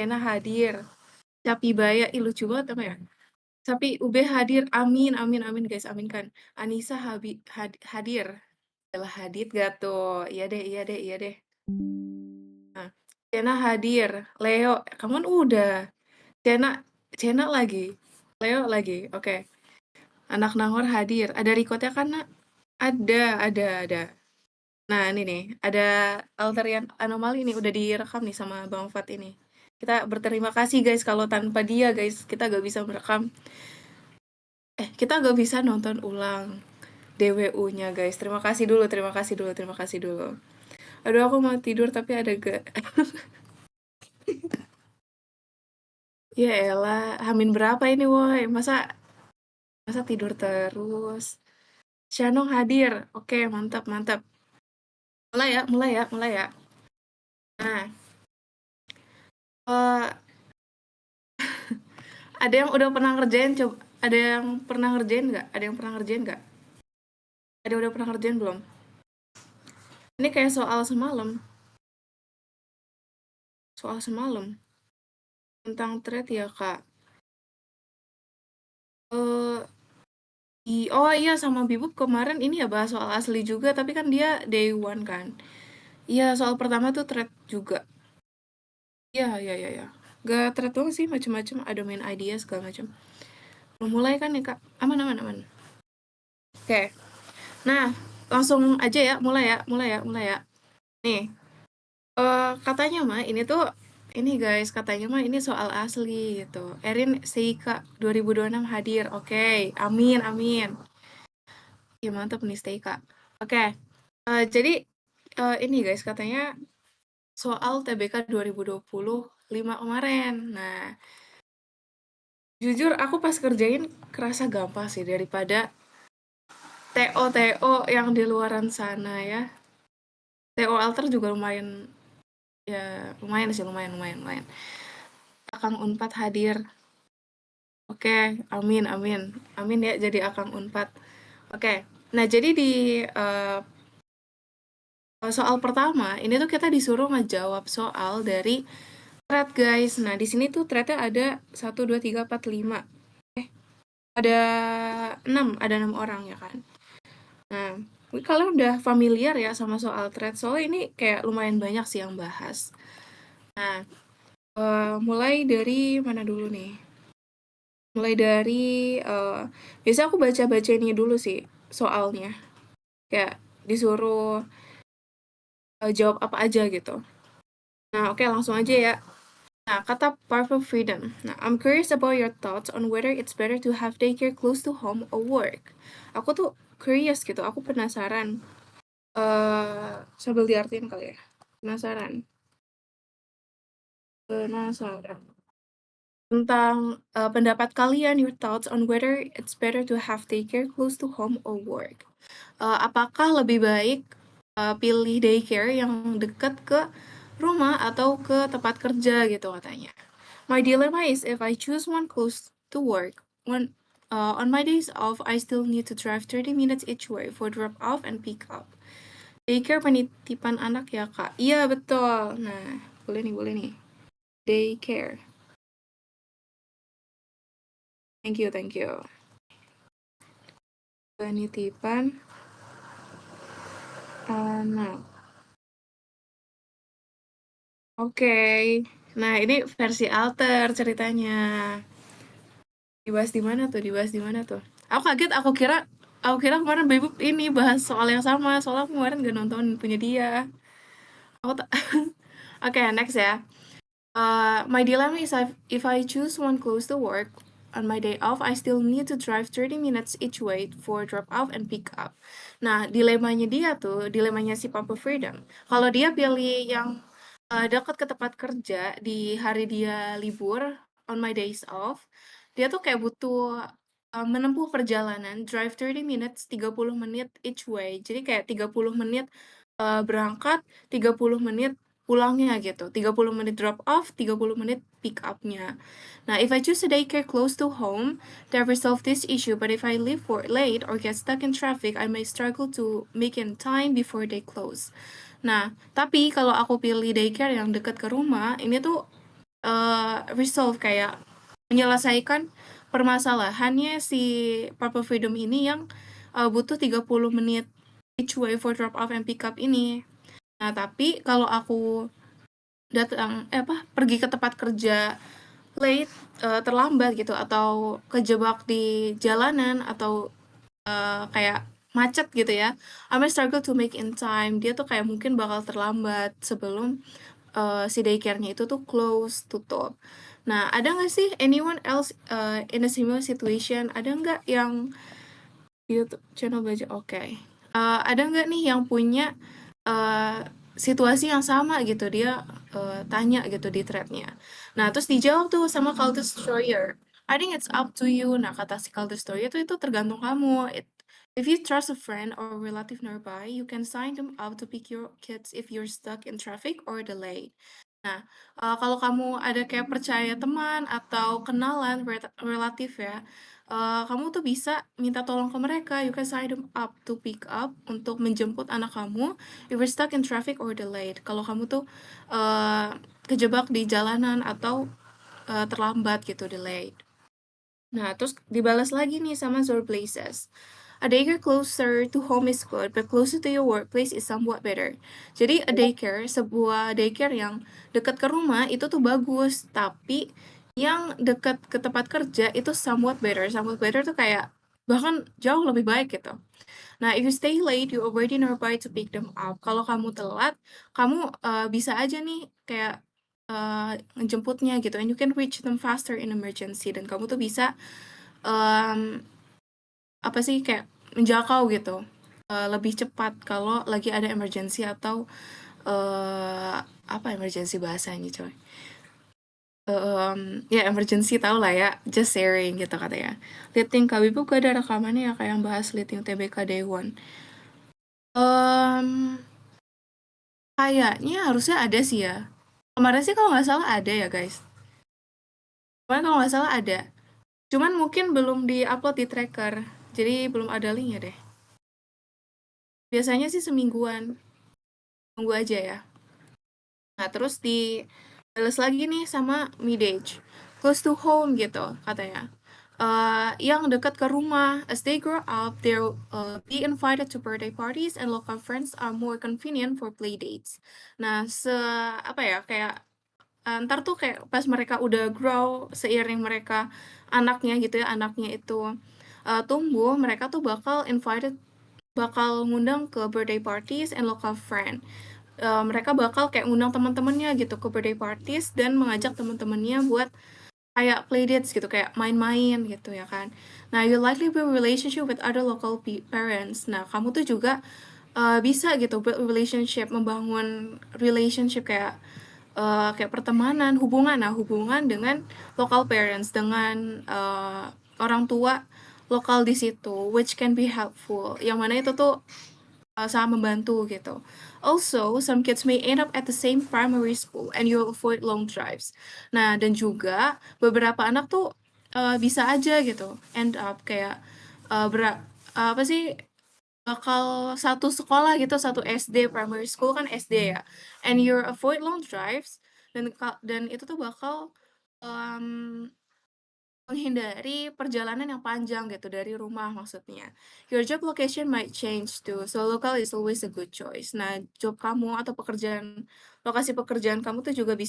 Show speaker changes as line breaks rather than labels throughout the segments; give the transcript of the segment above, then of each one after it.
Ena hadir. Capi Baya, ih lucu banget apa ya? Sapi UB hadir, amin, amin, amin guys, aminkan. Anissa hadir. Ella Hadid gak tuh? Iya deh, iya deh, iya deh. Nah, Cena hadir. Leo, kamu kan udah. Cena lagi. Leo lagi, oke. Anak Nangor hadir. Ada Rikotnya kan, Nak? Ada. Nah, ini nih, ada Alterian Anomali nih, udah direkam nih sama Bang Fat ini. Kita berterima kasih guys, kalau tanpa dia guys, kita gak bisa merekam. Kita gak bisa nonton ulang DWU-nya guys. Terima kasih dulu, terima kasih dulu, terima kasih dulu. Aduh, aku mau tidur tapi ada gak... Ya elah, Hamin berapa ini woi? Masa tidur terus? Shanong hadir. Oke, mantap, mantap. Mulai ya. Nah, eh ada yang udah pernah ngerjain coba? Ada yang pernah ngerjain nggak? Ada yang pernah ngerjain nggak? Ada yang udah pernah ngerjain belum? Ini kayak soal semalam. Soal semalam. Tentang thread ya, Kak. Oh iya, sama Bibub kemarin ini ya bahas soal asli juga, tapi kan dia day one kan. Iya, soal pertama tuh thread juga. Iya. Gak thread doang sih, macam-macam. Ada main idea segala macam. Mau mulai kan nih, Kak? Aman. Oke. Nah, langsung aja ya, mulai ya. Nih, katanya mah ini guys, katanya mah ini soal asli gitu. Erin Seika 2026 hadir. Oke, amin. Ya mantap nih Seika. Oke, jadi ini guys katanya soal TBK 2025 kemarin. Nah, jujur aku pas kerjain kerasa gampang sih daripada TO yang di luaran sana ya. TO alter juga lumayan, ya lumayan sih, lumayan. Akang Unpad hadir. Oke, amin ya jadi Akang Unpad. Oke, nah jadi di eh, soal pertama ini tuh kita disuruh ngejawab soal dari thread guys. Nah di sini tuh threadnya ada 1, 2, 3, 4, 5. Ada 6 orang ya kan. Nah, mungkin kalian udah familiar ya sama soal thread. Soalnya ini kayak lumayan banyak sih yang bahas. Nah, mulai dari mana dulu nih? Mulai dari biasa aku baca-baca ini dulu sih soalnya. Kayak disuruh jawab apa aja gitu. Nah, oke langsung aja ya. Nah, kata Purple Freedom. Nah, I'm curious about your thoughts on whether it's better to have daycare close to home or work. Aku tuh curious gitu, aku penasaran. Sambil diartiin kali ya. Penasaran. Tentang pendapat kalian, your thoughts on whether it's better to have daycare close to home or work. Apakah lebih baik pilih daycare yang dekat ke rumah atau ke tempat kerja gitu katanya. My dilemma is if I choose one close to work, on my days off I still need to drive 30 minutes each way for drop off and pick up. Daycare penitipan anak ya kak? Iya betul. Nah boleh nih. Daycare. Thank you. Penitipan anak. Oke. Nah, ini versi alter ceritanya. Dibahas di mana tuh? Aku kaget, aku kira kemarin Baby ini bahas soal yang sama. Soalnya aku kemarin gak nonton punya dia. Aku tak. Oke, next ya. My dilemma is if I choose one close to work, on my day off, I still need to drive 30 minutes each way for drop off and pick up. Nah, dilemanya si Papa Freedom. Kalau dia pilih yang dekat ke tempat kerja di hari dia libur, on my days off, dia tuh kayak butuh menempuh perjalanan, drive 30 minutes, 30 menit each way. Jadi kayak 30 menit berangkat, 30 menit pulangnya gitu. 30 menit drop off, 30 menit pick up-nya. Nah, if I choose a daycare close to home, that resolve this issue. But if I leave for late or get stuck in traffic, I may struggle to make in time before they close. Nah, tapi kalau aku pilih daycare yang dekat ke rumah, ini tuh resolve, kayak menyelesaikan permasalahannya si Purple Freedom ini yang butuh 30 menit each way for drop off and pick up ini. Nah, tapi kalau aku pergi ke tempat kerja late, terlambat gitu, atau kejebak di jalanan, atau kayak macet gitu ya, I might struggle to make in time. Dia tuh kayak mungkin bakal terlambat sebelum si daycare-nya itu tuh close, tutup. Nah, ada nggak sih anyone else in a similar situation? Ada nggak yang YouTube channel belajar? Oke. Ada nggak nih yang punya uh, situasi yang sama gitu? Dia tanya gitu di thread-nya. Nah, terus dijawab tuh sama Culture Destroyer. I think it's up to you. Nah, kata si Culture Destroyer itu tergantung kamu. If you trust a friend or relative nearby, you can sign them up to pick your kids if you're stuck in traffic or delayed. Nah, kalau kamu ada kayak percaya teman atau kenalan relatif ya, kamu tuh bisa minta tolong ke mereka. You can sign them up to pick up, untuk menjemput anak kamu if you're stuck in traffic or delayed. Kalau kamu tuh kejebak di jalanan atau terlambat gitu, delayed. Nah, terus dibalas lagi nih sama Zor Blazes. A daycare closer to home is good, but closer to your workplace is somewhat better. Jadi a daycare, sebuah daycare yang dekat ke rumah itu tuh bagus, tapi yang dekat ke tempat kerja itu somewhat better. Somewhat better tuh kayak bahkan jauh lebih baik gitu. Nah, if you stay late, you already nearby to pick them up. Kalau kamu telat, kamu bisa aja nih kayak ngejemputnya gitu, and you can reach them faster in emergency. Dan kamu tuh bisa um, apa sih, kayak menjangkau gitu lebih cepat kalau lagi ada emergency, atau apa emergency bahasanya coy, ya emergency tau lah ya, just sharing gitu katanya. Liting Kawibu gak ada rekamannya ya, kayak yang bahas Liting TBK Day One. Kayaknya harusnya ada sih ya, kemarin sih kalau nggak salah ada ya guys, kemarin kalau nggak salah ada, cuman mungkin belum di-upload di tracker, jadi belum ada linknya deh. Biasanya sih semingguan, tunggu aja ya. Nah, terus dibales lagi nih sama Midage. Close to home gitu, katanya. Yang dekat ke rumah. As they grow up, they'll be invited to birthday parties and local friends are more convenient for play dates. Nah, apa ya, kayak ntar tuh kayak pas mereka udah grow, seiring mereka anaknya gitu ya, anaknya itu tumbuh, mereka tuh bakal ngundang ke birthday parties and local friend. Mereka bakal kayak ngundang teman-temannya gitu ke birthday parties, dan mengajak teman-temannya buat kayak play dates gitu, kayak main-main gitu ya kan. Nah, you likely build relationship with other local parents. Nah, kamu tuh juga bisa gitu build relationship, membangun relationship kayak kayak pertemanan, hubungan. Nah, hubungan dengan local parents, dengan orang tua lokal di situ, which can be helpful. Yang mana itu tuh sangat membantu gitu. Also, some kids may end up at the same primary school and you'll avoid long drives. Nah, dan juga beberapa anak tuh bisa aja gitu end up kayak apa sih, bakal satu sekolah gitu, satu SD, primary school kan SD ya. And you avoid long drives, dan itu tuh bakal um, menghindari perjalanan yang panjang gitu dari rumah maksudnya. Your job location might change too, so local is always a good choice. Nah, job kamu atau lokasi pekerjaan kamu tuh juga eh,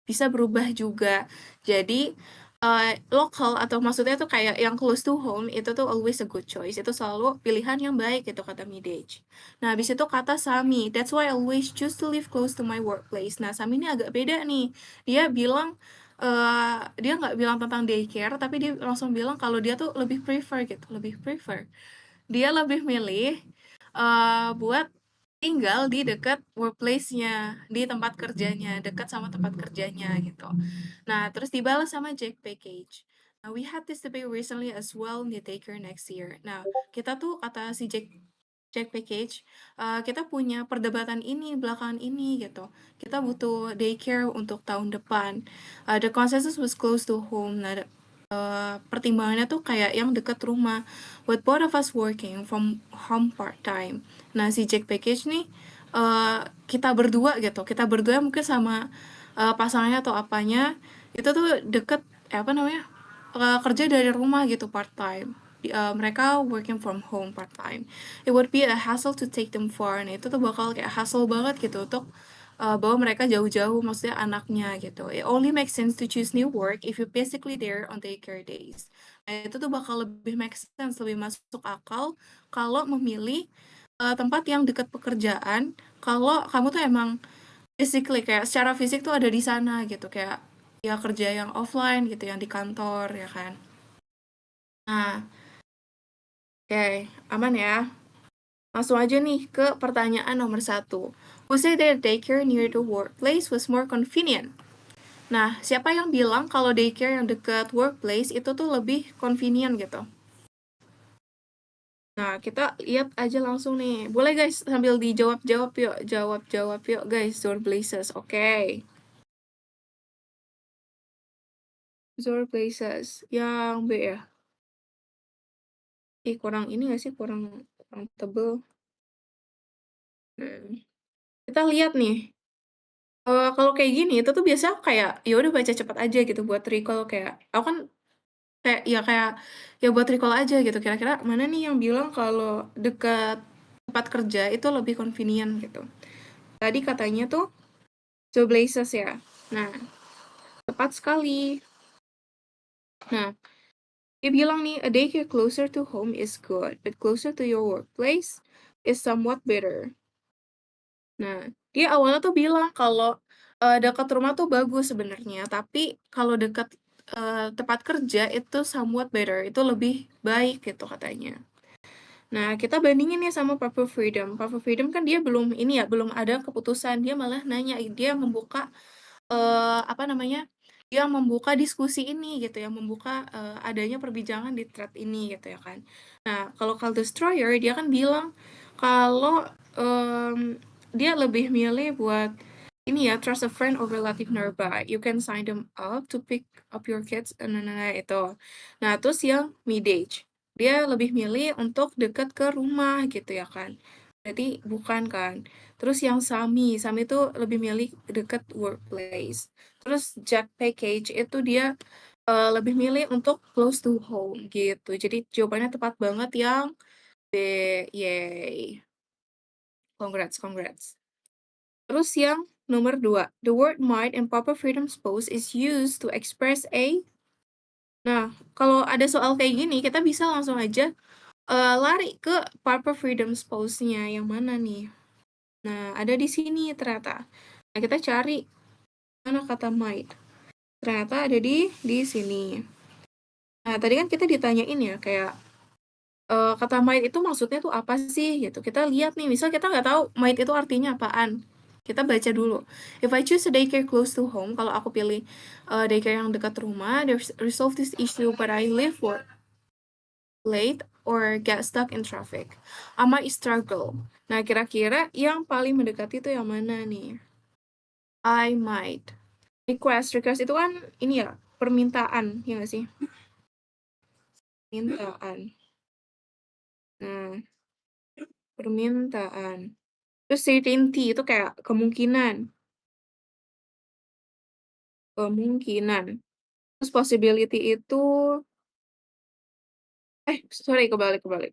bisa berubah juga. Jadi lokal, atau maksudnya tuh kayak yang close to home itu tuh always a good choice. Itu selalu pilihan yang baik itu, kata Midage. Nah, habis itu kata Sami, that's why I always choose to live close to my workplace. Nah, Sami ini agak beda nih. Dia bilang dia nggak bilang tentang daycare, tapi dia langsung bilang kalau dia tuh lebih prefer gitu, lebih prefer. Dia lebih milih buat tinggal di dekat workplace-nya, di tempat kerjanya, dekat sama tempat kerjanya gitu. Nah, terus dibalas sama Jack Package. Now, we had this debate recently as well in the daycare next year. Nah, kita tuh, kata si Jack Package, kita punya perdebatan ini belakangan ini gitu. Kita butuh daycare untuk tahun depan. The consensus was close to home. Nah, pertimbangannya tuh kayak yang dekat rumah. With both of us working from home part time. Nah, si Jack Package nih kita berdua mungkin sama pasangannya atau apanya itu tuh deket kerja dari rumah gitu part time. Mereka working from home part time. It would be a hassle to take them far. Nah, itu tuh bakal kayak hassle banget gitu untuk bawa mereka jauh-jauh, maksudnya anaknya gitu. It only makes sense to choose new work if you basically there on daycare days. Nah, itu tuh bakal lebih make sense, lebih masuk akal kalau memilih tempat yang dekat pekerjaan. Kalau kamu tuh emang physically kayak secara fisik tuh ada di sana gitu, kayak ya kerja yang offline gitu, yang di kantor ya kan. Nah, oke, aman ya. Langsung aja nih ke pertanyaan nomor 1. Who said that daycare near the workplace was more convenient? Nah, siapa yang bilang kalau daycare yang dekat workplace itu tuh lebih convenient gitu? Nah, kita lihat aja langsung nih. Boleh guys, sambil dijawab-jawab yuk. Jawab-jawab yuk guys, Zor Blazes. Oke. Zor Blazes. Yang B ya? Kurang ini gak sih? Kurang tebel. Nah, kita lihat nih. Kalau kayak gini, itu tuh biasa kayak, ya udah baca cepat aja gitu buat recall kayak, aku kan kayak ya buat recall aja gitu. Kira-kira mana nih yang bilang kalau dekat tempat kerja itu lebih convenient gitu. Tadi katanya tuh Joe Blazes ya. Nah, tepat sekali. Nah, dia bilang nih, a daycare closer to home is good, but closer to your workplace is somewhat better. Nah, dia awalnya tuh bilang kalau dekat rumah tuh bagus sebenarnya, tapi kalau dekat tempat kerja itu somewhat better, itu lebih baik gitu katanya. Nah, kita bandingin ya sama Purple Freedom. Purple Freedom kan dia belum belum ada keputusan, dia malah nanya, dia membuka dia membuka diskusi ini gitu ya, membuka adanya perbincangan di thread ini gitu ya kan. Nah, kalau Call Destroyer dia kan bilang kalau dia lebih milih buat ini ya, trust a friend or relative nearby. You can sign them up to pick up your kids. Itu. Nah, terus yang mid-age. Dia lebih milih untuk dekat ke rumah gitu ya kan. Berarti bukan kan. Terus yang Sami itu lebih milih dekat workplace. Terus Jack Package itu dia lebih milih untuk close to home gitu. Jadi jawabannya tepat banget yang B. Yay. Congrats. Terus yang nomor 2, the word might in Papa Freedom's post is used to express a. Nah, kalau ada soal kayak gini, kita bisa langsung aja lari ke Papa Freedom's post-nya yang mana nih? Nah, ada di sini ternyata. Nah, kita cari mana kata might. Ternyata ada di sini. Nah, tadi kan kita ditanyain ya, kayak kata might itu maksudnya tuh apa sih gitu. Kita lihat nih, misal kita nggak tahu might itu artinya apaan. Kita baca dulu. If I choose a daycare close to home, kalau aku pilih daycare yang dekat rumah, they resolve this issue, but I live work late or get stuck in traffic. I might struggle. Nah, kira-kira yang paling mendekati itu yang mana nih? I might. Request itu kan ini ya, permintaan, ya nggak sih? Permintaan. Nah, permintaan. Terus certainty itu kayak kemungkinan. Terus possibility itu sorry, kebalik.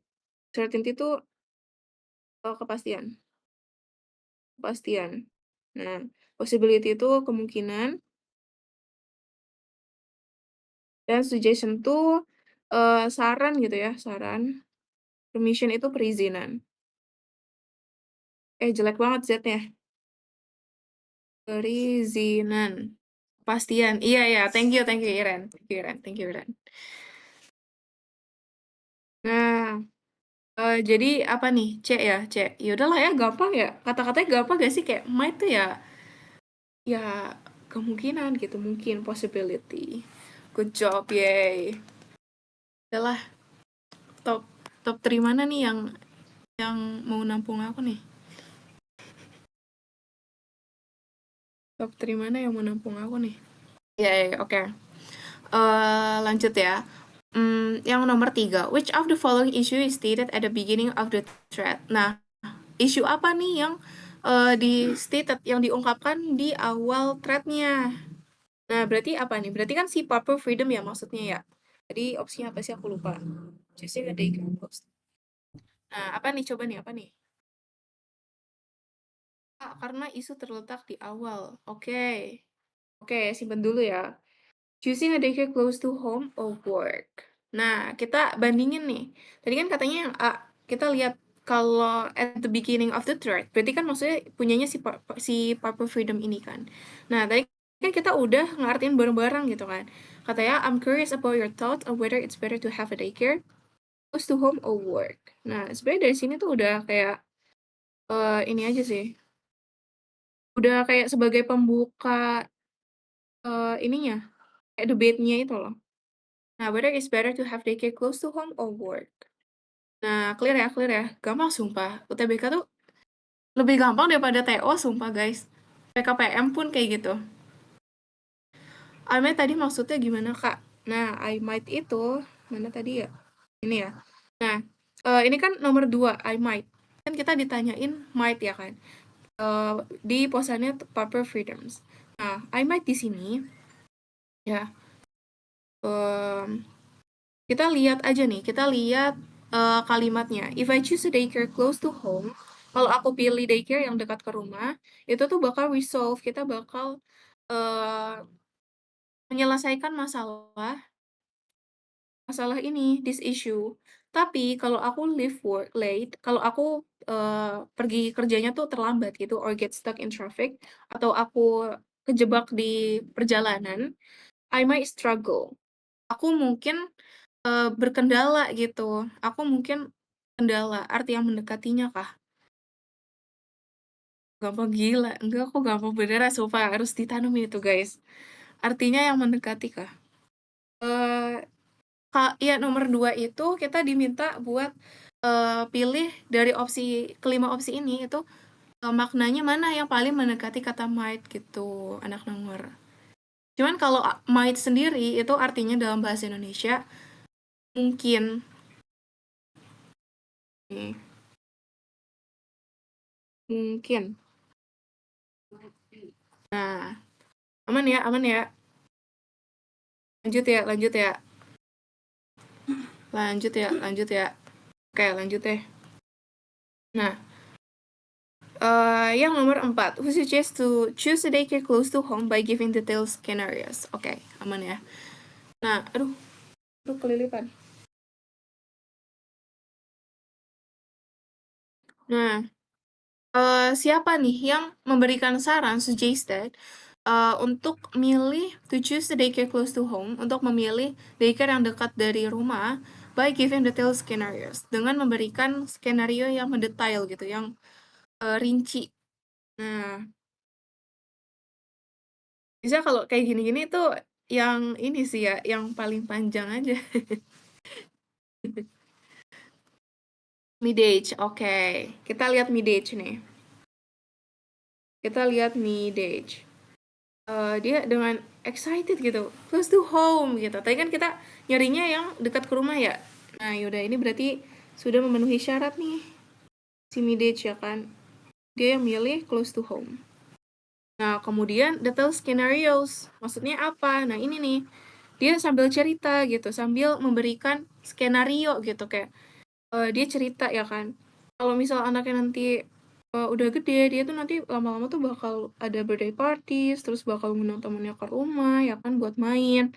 Certainty itu kepastian. Nah, possibility itu kemungkinan. Dan suggestion itu saran gitu ya, saran. Permission itu perizinan. Jelek banget Z-nya. Perizinan. Kepastian. Iya. Thank you Iren. Nah, jadi apa nih? C ya, C. Ya udahlah ya, gampang ya. Kata-katanya gampang gak sih, kayak might tuh ya kemungkinan gitu, mungkin possibility. Good job, yay. Udahlah, top 3 mana nih yang mau nampung aku nih? Top 3 mana yang mau nampung aku nih? Yay, oke. Lanjut ya. Yang nomor 3, which of the following issue is stated at the beginning of the thread? Nah, isu apa nih yang di-stated, yang diungkapkan di awal thread-nya. Nah, berarti apa nih? Berarti kan si proper freedom ya maksudnya ya? Jadi opsinya apa sih? Aku lupa. Choosing a day close. Nah, apa nih? Coba nih, apa nih? Karena isu terletak di awal. Oke. Oke, simpen dulu ya. Choosing a daycare close to home or work. Nah, kita bandingin nih. Tadi kan katanya yang A, kita lihat kalau at the beginning of the thread, berarti kan maksudnya punyanya si Purple Freedom ini kan. Nah, tadi kan kita udah ngartiin bareng-bareng gitu kan. Katanya, I'm curious about your thoughts on whether it's better to have a daycare close to home or work. Nah, sebenarnya dari sini tuh udah kayak ini aja sih. Udah kayak sebagai pembuka ininya, kayak debate-nya itu loh. Nah, whether it's better to have daycare close to home or work. Nah, clear ya, clear ya. Gampang sumpah. UTBK tuh lebih gampang daripada TO sumpah guys. PKPM pun kayak gitu. I might tadi maksudnya gimana kak? Nah, I might itu, mana tadi ya? Ini ya. Nah, ini kan nomor 2, I might. Kan kita ditanyain might ya kan? Di posannya Proper Freedoms. Nah, I might di sini, ya. Kita lihat aja nih, kita lihat kalimatnya. If I choose a daycare close to home, kalau aku pilih daycare yang dekat ke rumah, itu tuh bakal resolve, kita bakal menyelesaikan masalah ini, this issue. Tapi kalau aku leave work late, kalau aku pergi kerjanya tuh terlambat gitu, or get stuck in traffic, atau aku kejebak di perjalanan, I might struggle. Aku mungkin berkendala gitu. Aku mungkin kendala, arti yang mendekatinya kah? Gampang gila, enggak kok gampang beneran sumpah harus ditanami itu guys. Artinya yang mendekati kah? Eee, iya nomor 2 itu kita diminta buat, pilih dari kelima opsi ini itu, maknanya mana yang paling mendekati kata might gitu, anak nomor. Cuman kalau might sendiri itu artinya dalam bahasa Indonesia mungkin. Nih, mungkin. Nah, aman ya aman ya? Lanjut ya lanjut ya. Lanjut ya lanjut ya. Oke, lanjut deh. Nah, yang nomor 4, who suggests to choose a daycare close to home by giving detailed scenarios. Oke, aman ya. Nah, aduh kelilipan. Nah, siapa nih yang memberikan saran, suggested, untuk milih to choose the daycare close to home, untuk memilih daycare yang dekat dari rumah, by giving detailed scenarios, dengan memberikan skenario yang mendetail gitu, yang rinci. Nah, bisa kalau kayak gini-gini tuh yang ini sih ya, yang paling panjang aja. Mid-age, oke. Kita lihat mid-age nih. Kita lihat mid-age. Dia dengan excited gitu, close to home gitu. Tadi kan kita nyarinya yang dekat ke rumah ya. Nah, yaudah ini berarti sudah memenuhi syarat nih si mid-age ya kan. Dia yang milih close to home. Nah, kemudian detail scenarios. Maksudnya apa? Nah, ini nih. Dia sambil cerita gitu, sambil memberikan skenario gitu kayak dia cerita ya kan. Kalau misal anaknya nanti udah gede, dia tuh nanti lama-lama tuh bakal ada birthday parties, terus bakal ngundang temennya ke rumah ya kan buat main.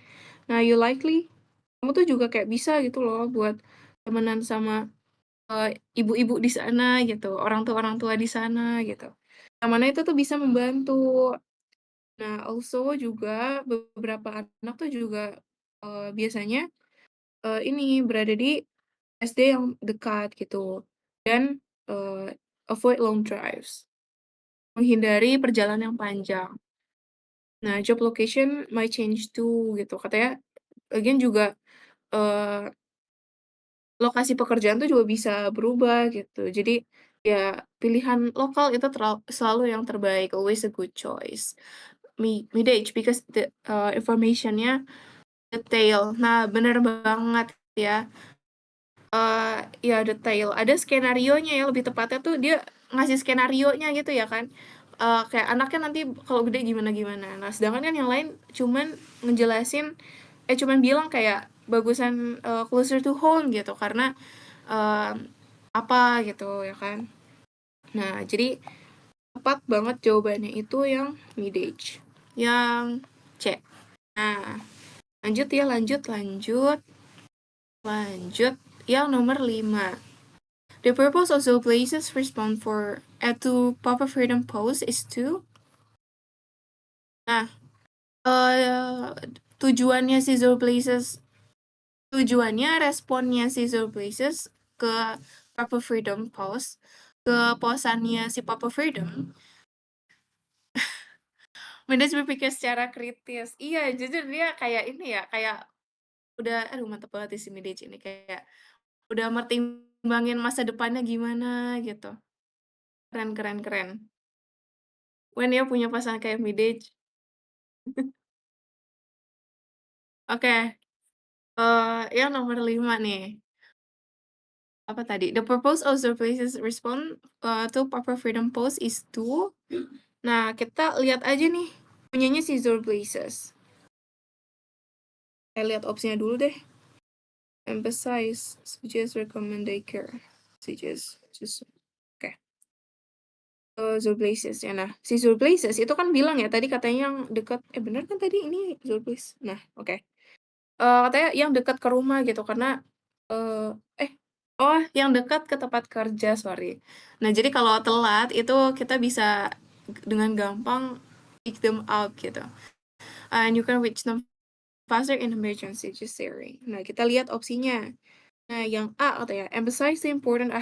Nah, you likely kamu tuh juga kayak bisa gitu loh buat temenan sama ibu-ibu di sana gitu, orang tua di sana gitu. Yang mana itu tuh bisa membantu. Nah, also juga beberapa anak tuh juga biasanya ini berada di SD yang dekat gitu, dan avoid long drives, menghindari perjalanan yang panjang. Nah, job location might change too gitu, katanya lagian juga, eee, lokasi pekerjaan tuh juga bisa berubah gitu. Jadi, ya pilihan lokal itu selalu yang terbaik, always a good choice. Mid-age because the, information-nya detail. Nah, bener banget ya. Ya detail, ada skenarionya ya, lebih tepatnya tuh dia ngasih skenarionya gitu ya kan, kayak anaknya nanti kalau gede gimana-gimana. Nah, sedangkan kan yang lain cuman ngejelasin cuman bilang kayak bagusan, closer to home gitu karena, mmm, apa gitu ya kan. Nah, jadi tepat banget jawabannya itu yang mid-age, yang C. Nah, lanjut ya, lanjut, yang nomor 5. The purpose of the places respond to Papa Freedom Post is to. Nah, eh tujuannya Scissor Places, tujuannya responnya Scissor Places ke Papa Freedom Post, ke posannya si Papa Freedom, Mendes berpikir secara kritis. Iya, jujur dia kayak ini ya, kayak udah, aduh mantep banget si Midage ini, kayak udah mertimbangin masa depannya gimana gitu. Keren keren keren. When ya punya pasangan kayak Midage. Oke, yang nomor 5 nih. Apa tadi? The purpose of the places respond to Papa Freedom Post is to. Nah, kita lihat aja nih punyanya si Zor Blazes. Saya lihat opsinya dulu deh. Emphasize, suggest, recommend, daycare. Suggest, just, oke. Zor Blazes ya. Nah, si Zor Blazes itu kan bilang ya tadi katanya yang dekat. Bener kan tadi ini Zor Blazes? Nah, oke. Katanya yang dekat ke rumah gitu karena, eee, eh, oh yang dekat ke tempat kerja, sorry. Nah, jadi kalau telat itu kita bisa dengan gampang pick them up gitu, and you can reach them faster in emergency, just sharing. Nah, kita lihat opsinya. Nah, yang A katanya, emphasize the importance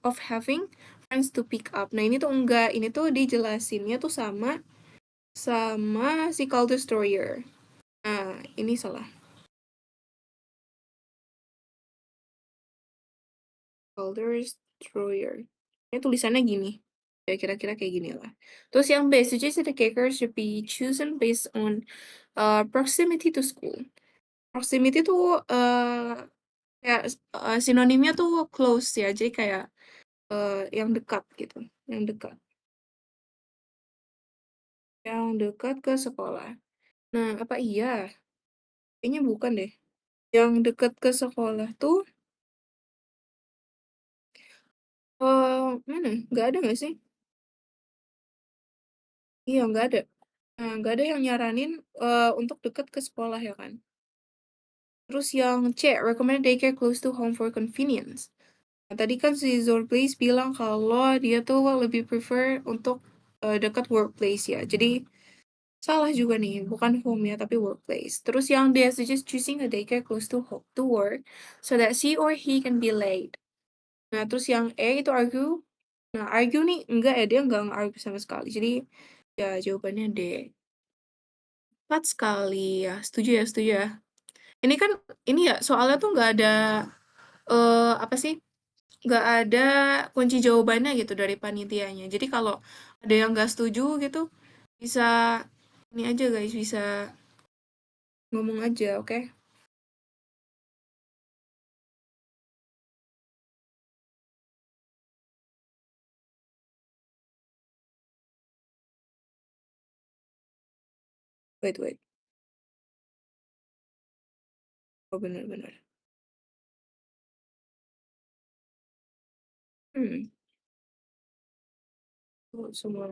of having friends to pick up. Nah, ini tuh enggak, ini tuh dijelasinnya tuh sama sama si Call Destroyer. Nah, ini salah. Calder Destroyer. Ini tulisannya gini. Ya kira-kira kayak gini lah. Terus yang B, suggest that the caker should be chosen based on proximity to school. Proximity tuh kayak sinonimnya tuh close ya. Jadi kayak yang dekat gitu. Yang dekat. Yang dekat ke sekolah. Nah, apa iya? Kayaknya bukan deh. Yang dekat ke sekolah tuh mana? Nggak ada nggak sih? Iya, nggak ada. Nah, nggak ada yang nyaranin untuk dekat ke sekolah ya kan. Terus yang C, recommend daycare close to home for convenience. Nah, tadi kan si Zorplace bilang kalau dia tuh lebih prefer untuk dekat workplace ya. Jadi salah juga nih, bukan home ya, tapi workplace. Terus yang D, suggest choosing a daycare close to home to work so that she or he can be late. Nah, terus yang E itu argue. Nah, argue nih enggak ya, dia enggak argue sama sekali. Jadi ya jawabannya D. Tepat sekali ya, setuju ya. Ini kan ini ya soalnya tuh nggak ada apa sih? Nggak ada kunci jawabannya gitu dari panitianya. Jadi kalau ada yang nggak setuju gitu, bisa ini aja guys, bisa ngomong aja, oke? Wait, wait. Oh, benar-benar. Hmm, oh, semua.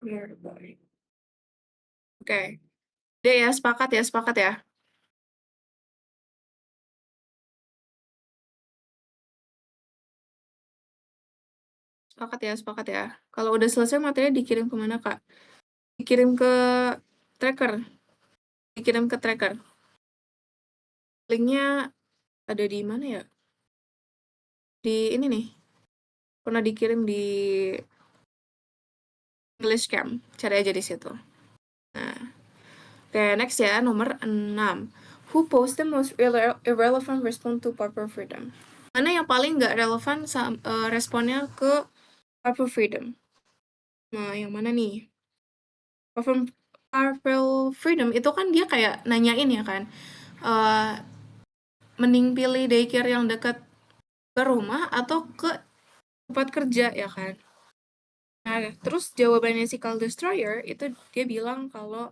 Benar, baik. Oke. Deh ya, sepakat ya. Sepakat ya. Kalau udah selesai materinya dikirim kemana, Kak? Dikirim ke tracker. Dikirim ke tracker. Linknya ada di mana ya? Di ini nih. Pernah dikirim di English Camp. Cari aja di situ. Nah, oke, next ya, nomor 6. Who posts the most irrelevant response to Purple Freedom? Mana yang paling nggak relevan responnya ke Purple Freedom. Nah, yang mana nih? Purple Freedom itu kan dia kayak nanyain ya kan, uh, mending pilih daycare yang dekat ke rumah atau ke tempat kerja ya kan. Nah, terus jawabannya si Call Destroyer itu dia bilang kalau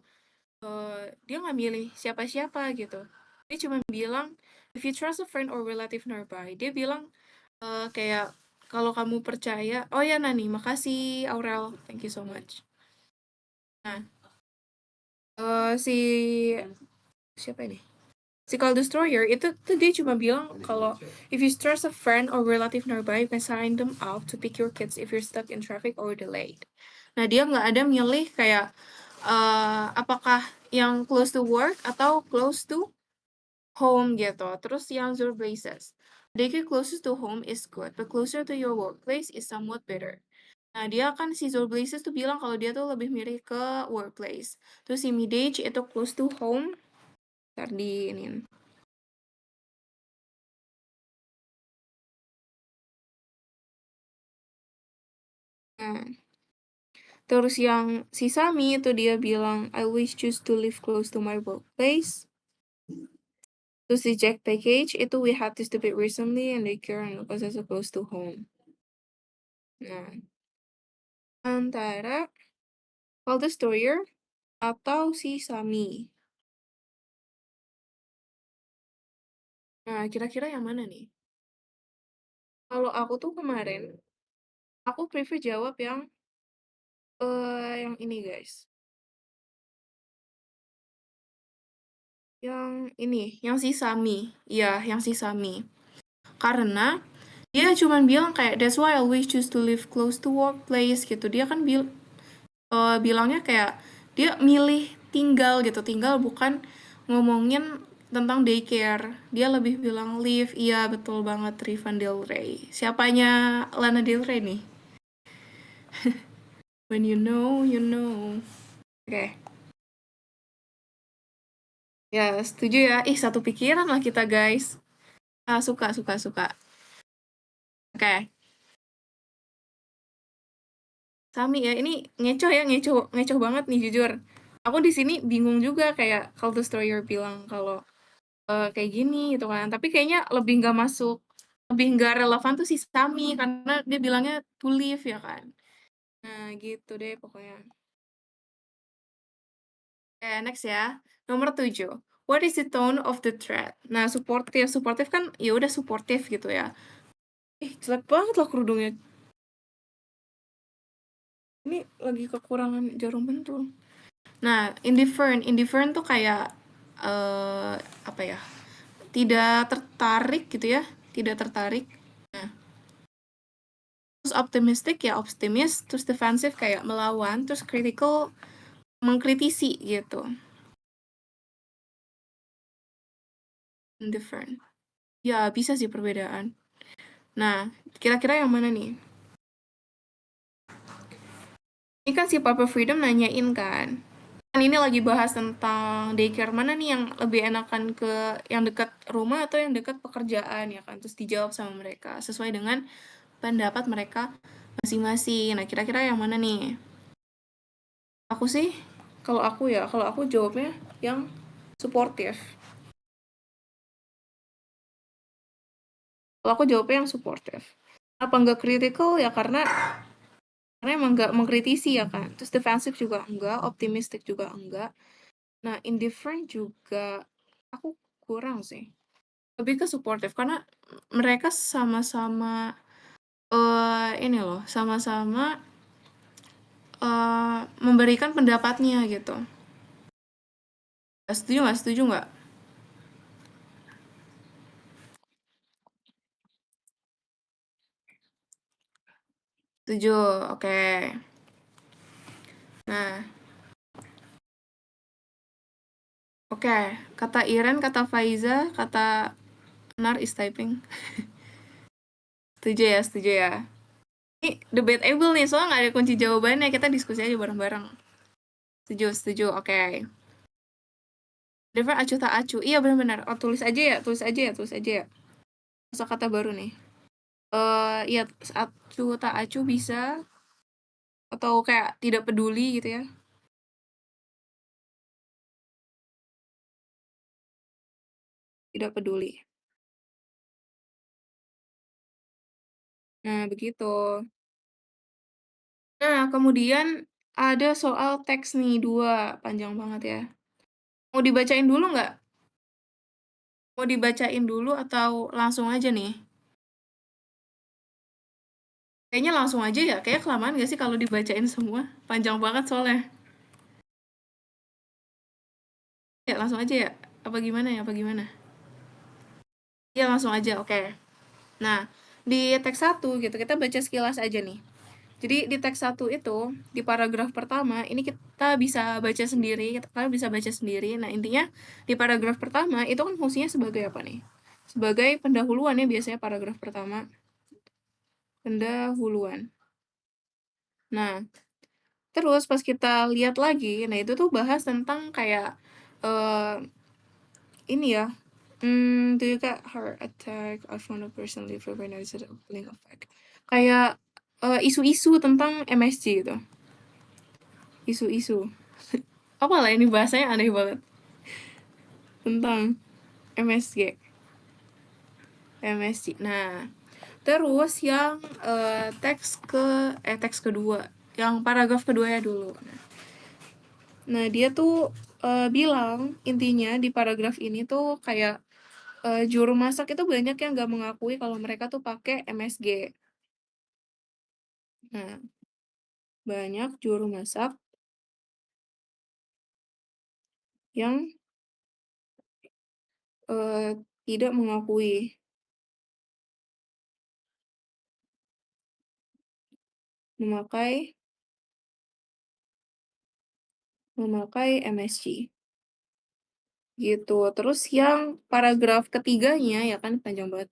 dia nggak milih siapa-siapa gitu. Dia cuma bilang, if you trust a friend or relative nearby, dia bilang kayak kalau kamu percaya, oh ya Nani, makasih Aurel, thank you so much. Nah, si siapa ini? Si Call Destroyer itu dia cuma bilang kalau if you trust a friend or relative nearby, you can sign them up to pick your kids if you're stuck in traffic or delayed. Nah, dia nggak ada milih kayak apakah yang close to work atau close to home gitu. Terus yang zero places. Daycare closest to home is good, but closer to your workplace is somewhat better. Nah, dia kan si Zoro Blazes tuh bilang kalau dia tuh lebih mirip ke workplace. Terus si Midage itu close to home. Ntar di ini. Nah, terus yang si Sami itu dia bilang, I always choose to live close to my workplace. Terus si Jack Package itu we had this debate recently and they care and because it's so close to home. Nah, antara Paul Destroyer atau si Sami. Nah, kira-kira yang mana nih? Kalau aku tuh kemarin, aku prefer jawab yang ini guys. Yang ini, yang si Sami. Iya, yang si Sami. Karena dia cuma bilang kayak that's why I always choose to live close to workplace gitu. Dia kan bilangnya kayak dia milih tinggal gitu, tinggal bukan ngomongin tentang daycare. Dia lebih bilang live. Iya, betul banget Rivan Del Rey. Siapanya Lana Del Rey nih? When you know, you know. Oke. Ya, setuju ya. Ih, satu pikiran lah kita, guys. Suka, suka, suka. Oke. Sami ya, ini ngecoh ya, ngecoh, ngecoh banget nih jujur. Aku di sini bingung juga kayak Call Destroyer bilang kalau kayak gini gitu kan. Tapi kayaknya lebih nggak masuk, lebih nggak relevan tuh si Sami karena dia bilangnya to live ya kan. Nah gitu deh pokoknya. Next ya. Nomor 7. What is the tone of the thread? Nah, supportive. Supportive kan ya udah supportive gitu ya. Jelek banget loh kerudungnya. Ini lagi kekurangan jarum pentul. Nah, indifferent. Indifferent tuh kayak apa ya? Tidak tertarik gitu ya. Tidak tertarik. Nah, terus optimistic ya optimis, terus defensive kayak melawan, terus critical mengkritisi gitu. Indifferent. Ya, bisa sih perbedaan. Nah, kira-kira yang mana nih? Ini kan si Papa Freedom nanyain kan. Kan ini lagi bahas tentang daycare mana nih yang lebih enakan ke yang dekat rumah atau yang dekat pekerjaan ya kan. Terus dijawab sama mereka sesuai dengan pendapat mereka masing-masing. Nah, kira-kira yang mana nih? Aku sih, kalau aku jawabnya yang suportif. Kalau aku jawabnya yang suportif. Apa nggak critical ya karena emang nggak mengkritisi ya kan. Terus defensif juga enggak, optimistik juga enggak. Nah, indifferent juga aku kurang sih. Lebih ke supportive karena mereka sama-sama ini loh, sama-sama memberikan pendapatnya gitu. Setuju nggak? Setuju nggak? Setuju. Oke. Nah, oke. Kata Iren, kata Faiza, kata Nar is typing. Setuju ya, setuju ya. Ini debatable nih, soalnya nggak ada kunci jawabannya. Kita diskusi aja bareng-bareng. Setuju, setuju. Oke. Different acu tak acu. Iya benar-benar. Oh, tulis aja ya, tulis aja ya, tulis aja ya. Masa kata baru nih. Ya acu tak acu bisa, atau kayak tidak peduli gitu ya. Tidak peduli. Nah, begitu. Nah, kemudian ada soal teks nih 2 panjang banget ya. Mau dibacain dulu nggak? Mau dibacain dulu atau langsung aja nih? Kayaknya langsung aja ya, kayaknya kelamaan nggak sih kalau dibacain semua? Panjang banget soalnya. Ya, langsung aja ya? Apa gimana ya, apa gimana? Ya, langsung aja, oke. Nah, di teks 1 gitu, kita baca sekilas aja nih. Jadi di teks 1 itu, di paragraf pertama, ini kita bisa baca sendiri, kalian bisa baca sendiri. Nah, intinya di paragraf pertama itu kan fungsinya sebagai apa nih? Sebagai pendahuluan ya biasanya paragraf pertama. Pendahuluan. Nah, terus pas kita lihat lagi, nah itu tuh bahas tentang kayak eh ini ya. Do you get heart attack? I found a person live for a link effect. Kayak isu-isu tentang MSG gitu. Isu-isu. Apa lah ini bahasanya aneh banget. Tentang MSG. MSG. Nah, terus yang teks kedua, yang paragraf kedua ya dulu. Nah, dia tuh bilang intinya di paragraf ini tuh kayak juru masak itu banyak yang nggak mengakui kalau mereka tuh pakai MSG. Nah, banyak juru masak yang eh, tidak memakai memakai MSG gitu. Terus yang paragraf ketiganya ya kan panjang banget.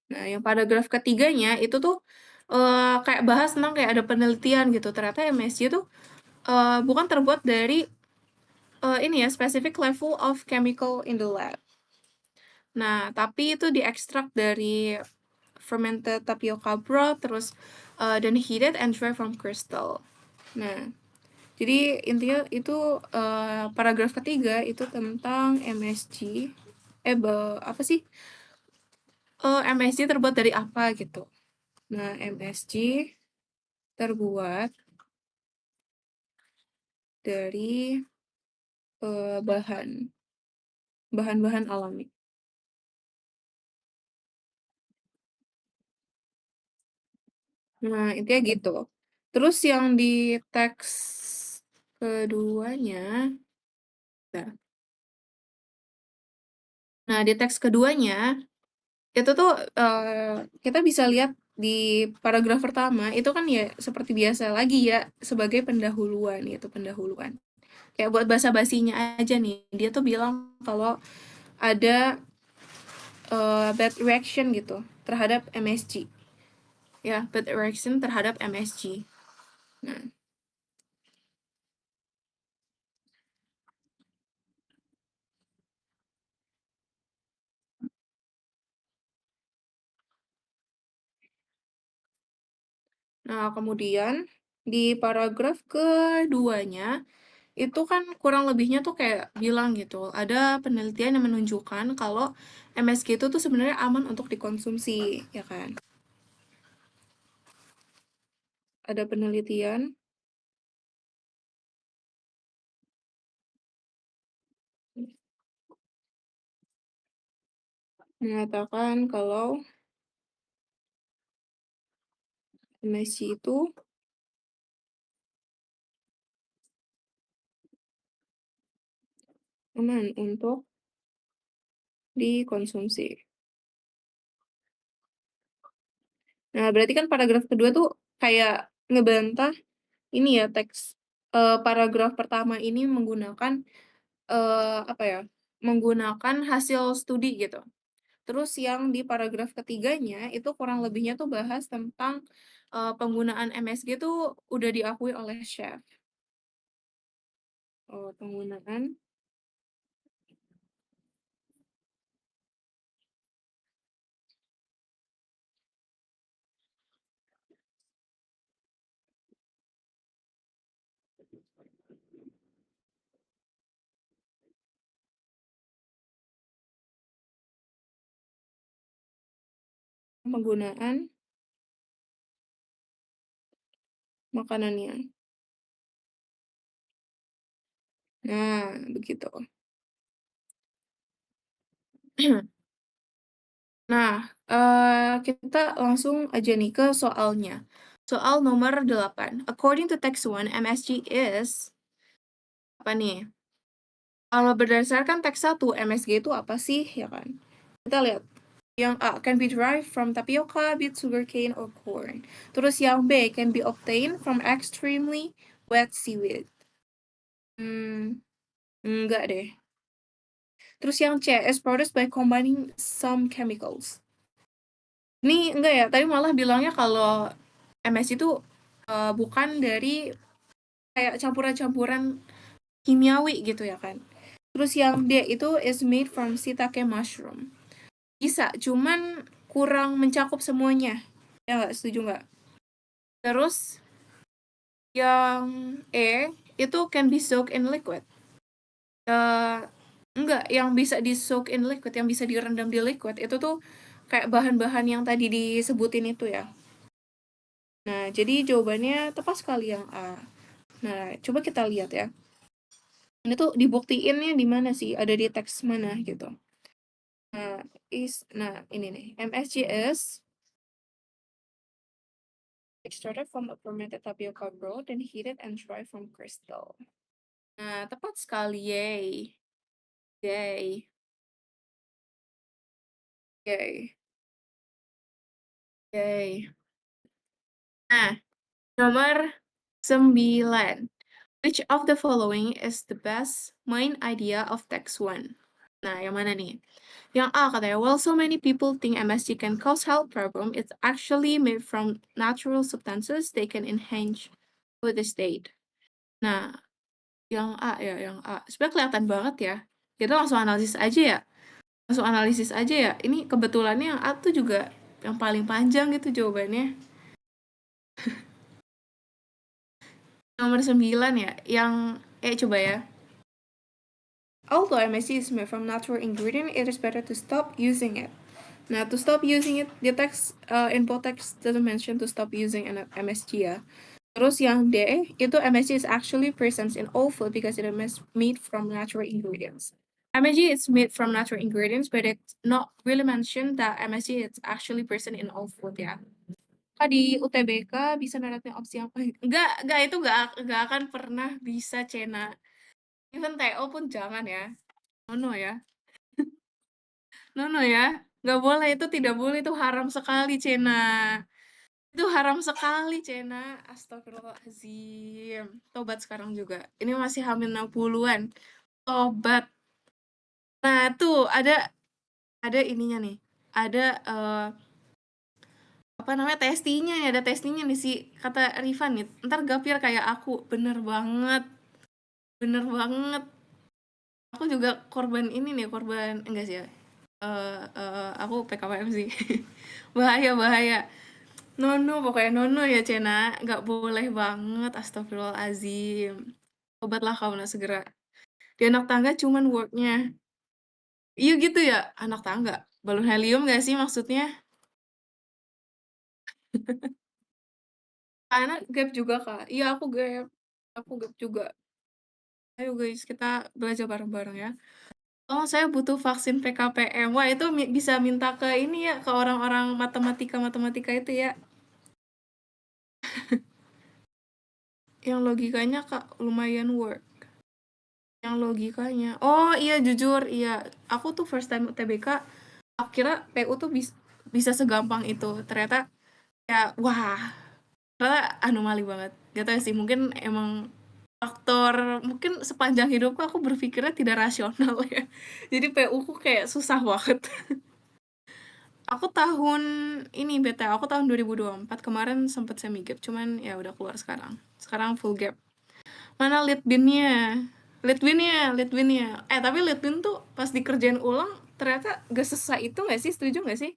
Nah, yang paragraf ketiganya itu tuh kayak bahas tentang kayak ada penelitian gitu. Ternyata MSG tuh bukan terbuat dari ini ya specific level of chemical in the lab. Nah, tapi itu diekstrak dari fermented tapioca broth, terus then heated and dry from crystal. Nah, jadi intinya itu paragraf ketiga itu tentang MSG. Apa sih? MSG terbuat dari apa gitu. Nah, MSG terbuat dari bahan-bahan alami. Nah, intinya gitu. Terus yang di teks keduanya, nah, di teks keduanya itu tuh kita bisa lihat di paragraf pertama itu kan ya seperti biasa lagi ya sebagai pendahuluan itu pendahuluan. Kayak buat basa-basinya aja nih, dia tuh bilang kalau ada bad reaction gitu terhadap MSG. Ya, bad reaction terhadap MSG. Nah, kemudian di paragraf keduanya itu kan kurang lebihnya tuh kayak bilang gitu, ada penelitian yang menunjukkan kalau MSG itu tuh sebenarnya aman untuk dikonsumsi, ya kan? Ada penelitian mengatakan kalau MSG itu aman untuk dikonsumsi. Nah, berarti kan paragraf kedua tuh kayak ngebantah ini ya teks paragraf pertama ini menggunakan apa ya? Menggunakan hasil studi gitu. Terus yang di paragraf ketiganya itu kurang lebihnya tuh bahas tentang penggunaan MSG tuh udah diakui oleh chef. Penggunaan penggunaan makanannya. Nah, begitu. Nah, kita langsung aja nih ke soalnya. Soal nomor 8. According to text 1, MSG is apa nih? Kalau berdasarkan teks 1, MSG itu apa sih, ya kan? Kita lihat. Yang A can be derived from tapioca, beet, sugarcane, or corn. Terus yang B can be obtained from extremely wet seaweed. Enggak deh. Terus yang C is produced by combining some chemicals. Ini enggak ya, tadi malah bilangnya kalau MSG itu bukan dari kayak campuran-campuran kimiawi gitu ya kan. Terus yang D itu is made from shiitake mushroom. Bisa, cuman kurang mencakup semuanya. Ya nggak, setuju nggak? Terus yang E itu can be soaked in liquid. Enggak, yang bisa di soak in liquid, yang bisa direndam di liquid itu tuh kayak bahan-bahan yang tadi disebutin itu ya. Nah, jadi jawabannya tepat sekali yang A. Nah, coba kita lihat ya. Ini tuh dibuktiinnya di mana sih? Ada di teks mana gitu. Nah, ini nih. MSG is extracted from a fermented tapioca broth and heated and dried from crystal. Nah, tepat sekali. Yay. Yay. Yay. Yay. Nah, nomor 9. Which of the following is the best main idea of text 1? Nah, yang mana nih? Yang A katanya, while so many people think MSG can cause health problem, it's actually made from natural substances they can enhance food state. Nah, yang A ya, yang A. Sebenarnya kelihatan banget ya. Kita langsung analisis aja ya. Ini kebetulannya yang A tuh juga yang paling panjang gitu jawabannya. Nomor 9 ya, yang coba ya. Although MSG is made from natural ingredient, it is better to stop using it. Now, to stop using it, the text info text doesn't mention to stop using an MSG ya. Terus yang D, itu MSG is actually present in all food because it is made from natural ingredients. MSG is made from natural ingredients, but it's not really mentioned that MSG is actually present in all food ya. Di UTBK bisa daratnya opsi apa? Enggak, itu enggak akan pernah bisa, Cena. Even TO pun jangan ya. Nono ya. Nono ya. Nggak boleh, itu tidak boleh, itu haram sekali, Cena. Itu haram sekali, Cena. Astagfirullahaladzim. Tobat sekarang juga. Ini masih hamil 60-an. Tobat. Nah, tuh ada ininya nih. Ada apa namanya, ada testinya nih sih, kata Rifan nih. Ntar gapir kayak aku. Bener banget. Aku juga korban ini nih, enggak sih ya. Aku PKPM sih. bahaya. Nono, pokoknya nono ya, Cena. Nggak boleh banget, astagfirullahalazim. Obatlah kau nak segera. Di anak tangga cuman wordnya. Iya gitu ya, anak tangga. Balon helium nggak sih maksudnya? Karena gap juga, Kak. Iya, aku gap. Aku gap juga. Ayo guys, kita belajar bareng-bareng ya. Oh, saya butuh vaksin PKPM. Wah, itu bisa minta ke ini ya, ke orang-orang matematika itu ya. Yang logikanya, Kak, lumayan work. Yang logikanya. Oh, iya, jujur, iya. Aku tuh first time UTBK, aku kira PU tuh bisa segampang itu. Ternyata, ya, wah, ternyata anomali banget. Gak tau sih, mungkin emang faktor, mungkin sepanjang hidupku aku berpikirnya tidak rasional ya. Jadi PU ku kayak susah banget. Aku tahun ini aku tahun 2024, kemarin sempet semi gap, cuman ya udah keluar sekarang. Sekarang full gap. Mana lead binnya? Tapi lead bin tuh pas dikerjain ulang ternyata gak selesai itu gak sih? Setuju gak sih?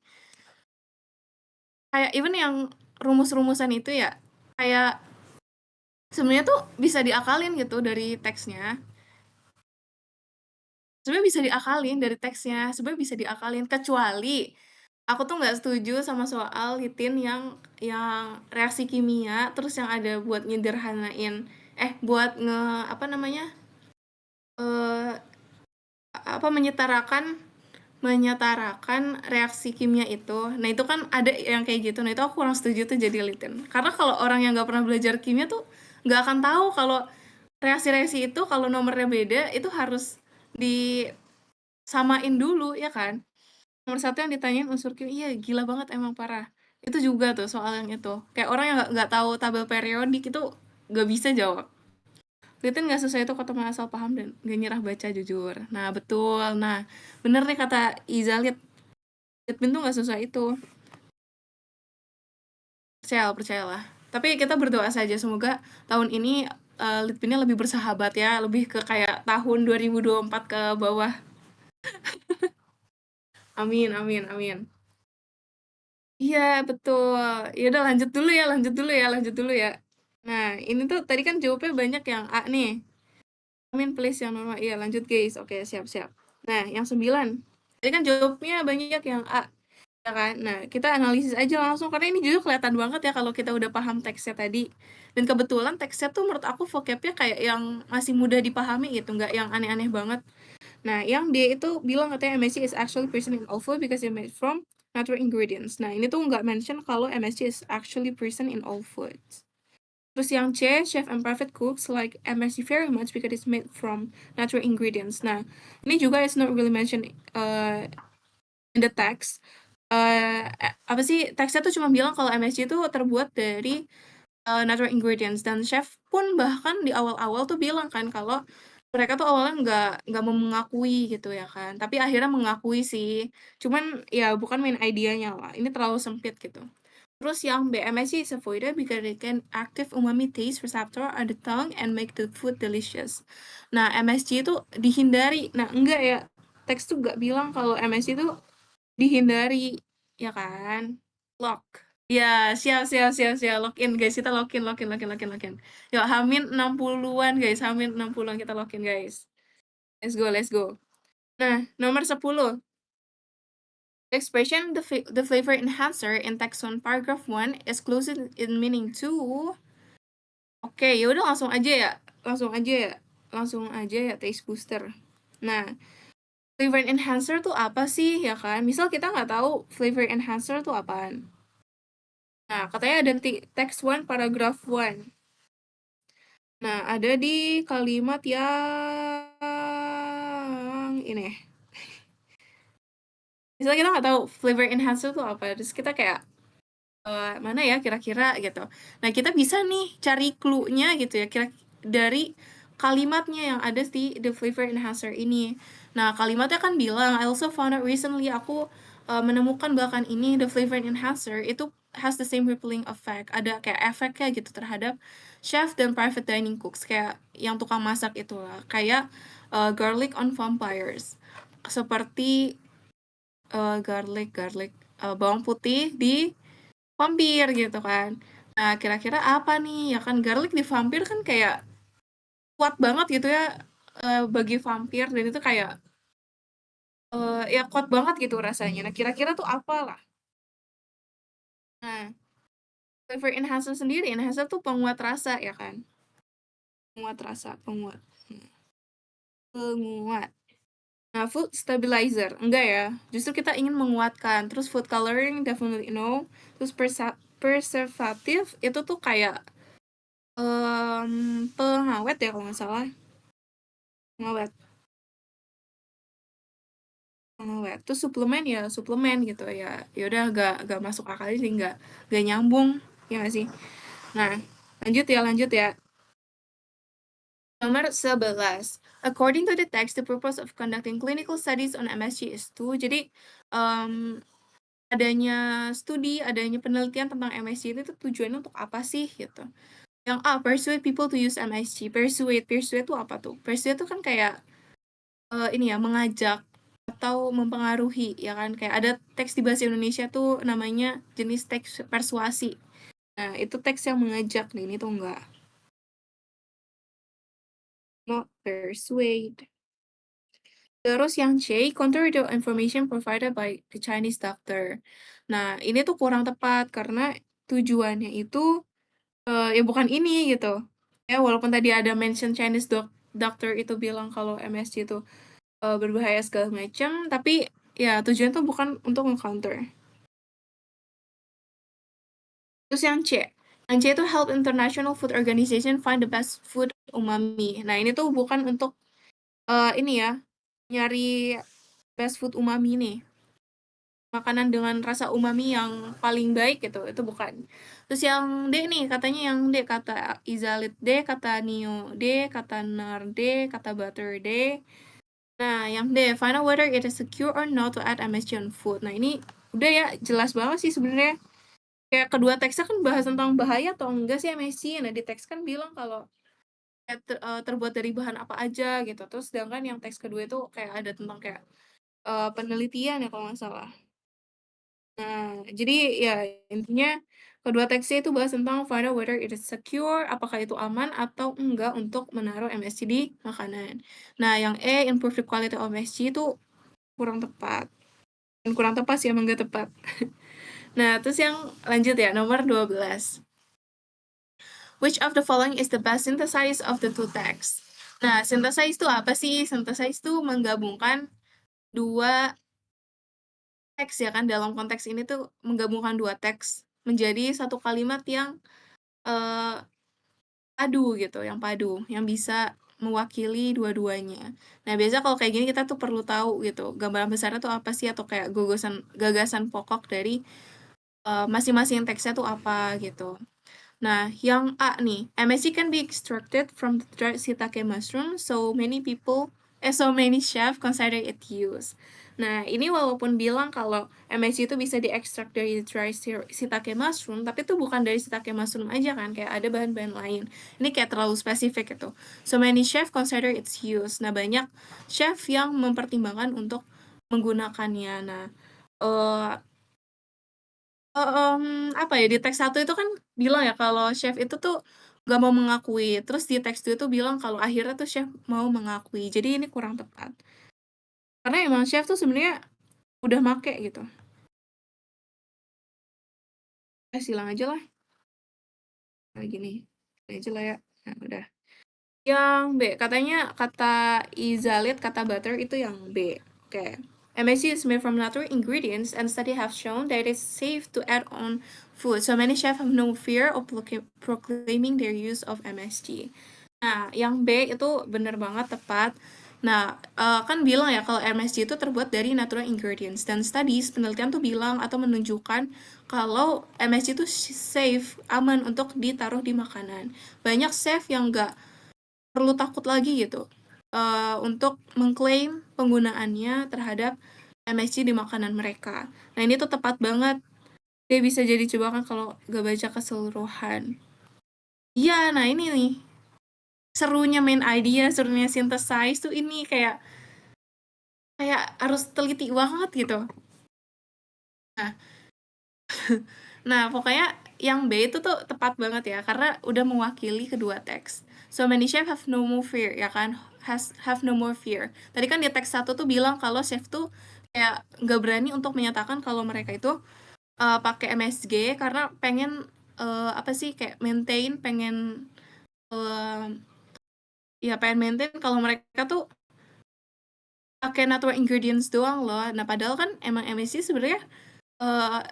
Kayak even yang rumus-rumusan itu ya, kayak sebenarnya tuh bisa diakalin gitu dari teksnya. Sebenarnya bisa diakalin dari teksnya, kecuali Aku tuh nggak setuju sama soal litin yang reaksi kimia, terus yang ada buat nyederhanain buat apa namanya, eee, apa, menyetarakan reaksi kimia itu. Nah, itu kan ada yang kayak gitu. Nah, itu aku kurang setuju tuh jadi litin. Karena kalau orang yang nggak pernah belajar kimia tuh nggak akan tahu kalau reaksi-reaksi itu kalau nomornya beda, itu harus disamain dulu, ya kan? Nomor satu yang ditanyain unsur kimia, iya gila banget emang parah. Itu juga tuh soal yang itu. Kayak orang yang nggak tahu tabel periodik itu nggak bisa jawab. Litin nggak susah itu kok teman asal paham dan gak nyerah baca jujur. Nah betul. Nah bener nih kata Izalit. Litbin tuh nggak susah itu. Percayalah. Tapi kita berdoa saja semoga tahun ini Litbinnya lebih bersahabat ya. Lebih ke kayak tahun 2024 ke bawah. Amin, amin, amin. Iya, betul. Ya udah lanjut dulu ya. Nah, ini tuh tadi kan jawabnya banyak yang A nih. Amin please yang normal. Iya, lanjut guys. Oke, siap-siap. Nah, yang 9. Tadi kan jawabnya banyak yang A, ya kan? Nah, kita analisis aja langsung karena ini jujur kelihatan banget ya kalau kita udah paham teksnya tadi. Dan kebetulan teksnya tuh menurut aku vocabnya kayak yang masih mudah dipahami gitu, nggak yang aneh-aneh banget. Nah, yang dia itu bilang katanya MSG is actually present in all food because it's made from natural ingredients. Nah, ini tuh nggak mention kalau MSG is actually present in all foods. Terus yang C, chef and private cooks like MSG very much because it's made from natural ingredients. Nah, ini juga is not really mentioned in the text. Apa sih, teksnya tuh cuma bilang kalau MSG itu terbuat dari natural ingredients, dan chef pun bahkan di awal-awal tuh bilang kan kalau mereka tuh awalnya nggak mau mengakui gitu ya kan, tapi akhirnya mengakui sih, cuman ya bukan main idenya lah, ini terlalu sempit gitu. Terus yang BMSG is avoided because it can active umami taste receptor on the tongue and make the food delicious. Nah, MSG itu dihindari. Nah, enggak ya. Teks tuh nggak bilang kalau MSG itu dihindari, ya kan? Lock. Ya, siap, siap, siap, siap. Login, guys. Kita login. Yuk, Hamin 60-an, guys. Hamin 60-an kita login, guys. Let's go, let's go. Nah, nomor 10. The expression the flavor enhancer in text 1 paragraph 1 is close in meaning to. Oke, ya udah langsung aja ya taste booster. Nah, flavor enhancer tuh apa sih ya kan? Misal kita nggak tahu flavor enhancer tuh apaan. Nah, katanya ada text 1 paragraph 1. Nah, ada di kalimat yang ini. Misalnya kita nggak tahu flavor enhancer tuh apa, terus kita kayak mana ya kira-kira gitu. Nah, kita bisa nih cari clue-nya gitu ya, kira dari kalimatnya yang ada di the flavor enhancer ini. Nah, kalimatnya kan bilang, I also found out recently, aku menemukan bahkan ini the flavor enhancer itu has the same rippling effect. Ada kayak efeknya gitu terhadap chef dan private dining cooks, kayak yang tukang masak itulah. Kayak garlic on vampires. Seperti garlic bawang putih di vampir gitu kan. Nah, kira-kira apa nih? Ya kan garlic di vampir kan kayak kuat banget gitu ya bagi vampir, dan itu kayak ya kuat banget gitu rasanya. Nah, kira-kira tuh apalah. Nah, flavor enhancer sendiri, enhancer tuh penguat rasa ya kan? Penguat rasa, penguat. Penguat. Nah, food stabilizer, enggak ya. Justru kita ingin menguatkan. Terus food coloring, definitely no. Terus preservative, itu tuh kayak pengawet ya kalau nggak salah. Pengawet. Pengawet. Terus suplemen ya suplemen gitu ya. Ya udah gak masuk akal sih, gak nyambung ya nggak sih. Nah, lanjut ya. Nomor 11. According to the text, the purpose of conducting clinical studies on MSG is to. Jadi adanya penelitian tentang MSG itu tujuannya untuk apa sih gitu. Yang A, persuade people to use MSG. Persuade itu apa tuh? Persuade itu kan kayak ini ya, mengajak atau mempengaruhi ya kan, kayak ada teks di bahasa Indonesia tuh namanya jenis teks persuasi. Nah, itu teks yang mengajak nih, ini tuh enggak. Not persuade. Terus yang C, counter the information provided by the Chinese doctor. Nah, ini tuh kurang tepat karena tujuannya itu, ya bukan ini gitu. Ya walaupun tadi ada mention Chinese doctor itu bilang kalau MSG itu, berbahaya segala macam, tapi ya tujuan tuh bukan untuk nge-counter. Terus yang C itu help International Food Organization find the best food umami. Nah, ini tuh bukan untuk, ini ya, nyari best food umami nih. Makanan dengan rasa umami yang paling baik gitu, itu bukan. Terus yang D nih, katanya yang D, kata Izalit D, kata Nio D, kata Nar D, kata Butter D. Nah, yang D, find out whether it is secure or not to add MSG on food. Nah, ini udah ya, jelas banget sih sebenarnya. Kayak kedua teksnya kan bahas tentang bahaya atau enggak sih MSG. Nah, di teks kan bilang kalau terbuat dari bahan apa aja gitu. Terus sedangkan yang teks kedua itu kayak ada tentang kayak penelitian ya kalau nggak salah. Nah, jadi ya intinya kedua teksnya itu bahas tentang find out whether it is secure, apakah itu aman atau enggak untuk menaruh MSG di makanan. Nah, yang E, improve the quality of MSG itu kurang tepat. Dan kurang tepat sih, emang nggak tepat. Nah, terus yang lanjut ya, nomor 12. Which of the following is the best synthesis of the two texts? Nah, synthesize itu apa sih? Synthesize itu menggabungkan dua teks ya kan, dalam konteks ini tuh menggabungkan dua teks menjadi satu kalimat yang eh, padu gitu, yang bisa mewakili dua-duanya. Nah, biasanya kalau kayak gini kita tuh perlu tahu gitu, gambaran besarnya tuh apa sih atau kayak gagasan gagasan pokok dari masing-masing teksnya tuh apa gitu. Nah, yang A nih, MSG can be extracted from the dried shiitake mushroom, so many chef consider it use. Nah, ini walaupun bilang kalau MSG itu bisa diekstrak dari dried shiitake mushroom, tapi itu bukan dari shiitake mushroom aja kan, kayak ada bahan-bahan lain. Ini kayak terlalu spesifik itu. So many chef consider its use. Nah, banyak chef yang mempertimbangkan untuk menggunakannya. Nah, eh apa ya, di teks satu itu kan bilang ya kalau chef itu tuh gak mau mengakui, terus di teks 2 itu bilang kalau akhirnya tuh chef mau mengakui. Jadi ini kurang tepat. Karena emang chef tuh sebenarnya udah make gitu. Silang aja lah. Kayak gini. Gini aja lah ya. Nah, udah. Yang B, katanya kata Izalit, kata butter itu yang B. Oke. MSG is made from natural ingredients and studies have shown that it is safe to add on food. So many chefs have no fear of proclaiming their use of MSG. Nah, yang B itu bener banget tepat. Nah, kan bilang ya kalau MSG itu terbuat dari natural ingredients. Dan studies, penelitian tuh bilang atau menunjukkan kalau MSG itu safe, aman untuk ditaruh di makanan. Banyak chef yang nggak perlu takut lagi gitu untuk mengklaim penggunaannya terhadap MSG di makanan mereka. Nah, ini tuh tepat banget. Dia bisa jadi coba kan kalau gak baca keseluruhan. Iya, nah ini nih. Serunya main idea, serunya synthesize tuh ini kayak kayak harus teliti banget gitu. Nah, nah pokoknya yang B itu tuh tepat banget ya karena udah mewakili kedua teks. So many chef have no more fear ya kan, have no more fear. Tadi kan di teks satu tuh bilang kalau chef tuh kayak nggak berani untuk menyatakan kalau mereka itu pakai MSG karena pengen apa sih kayak uh, pengen maintain kalau mereka tuh pakai natural ingredients doang loh. Nah, padahal kan emang MSG sebenarnya eh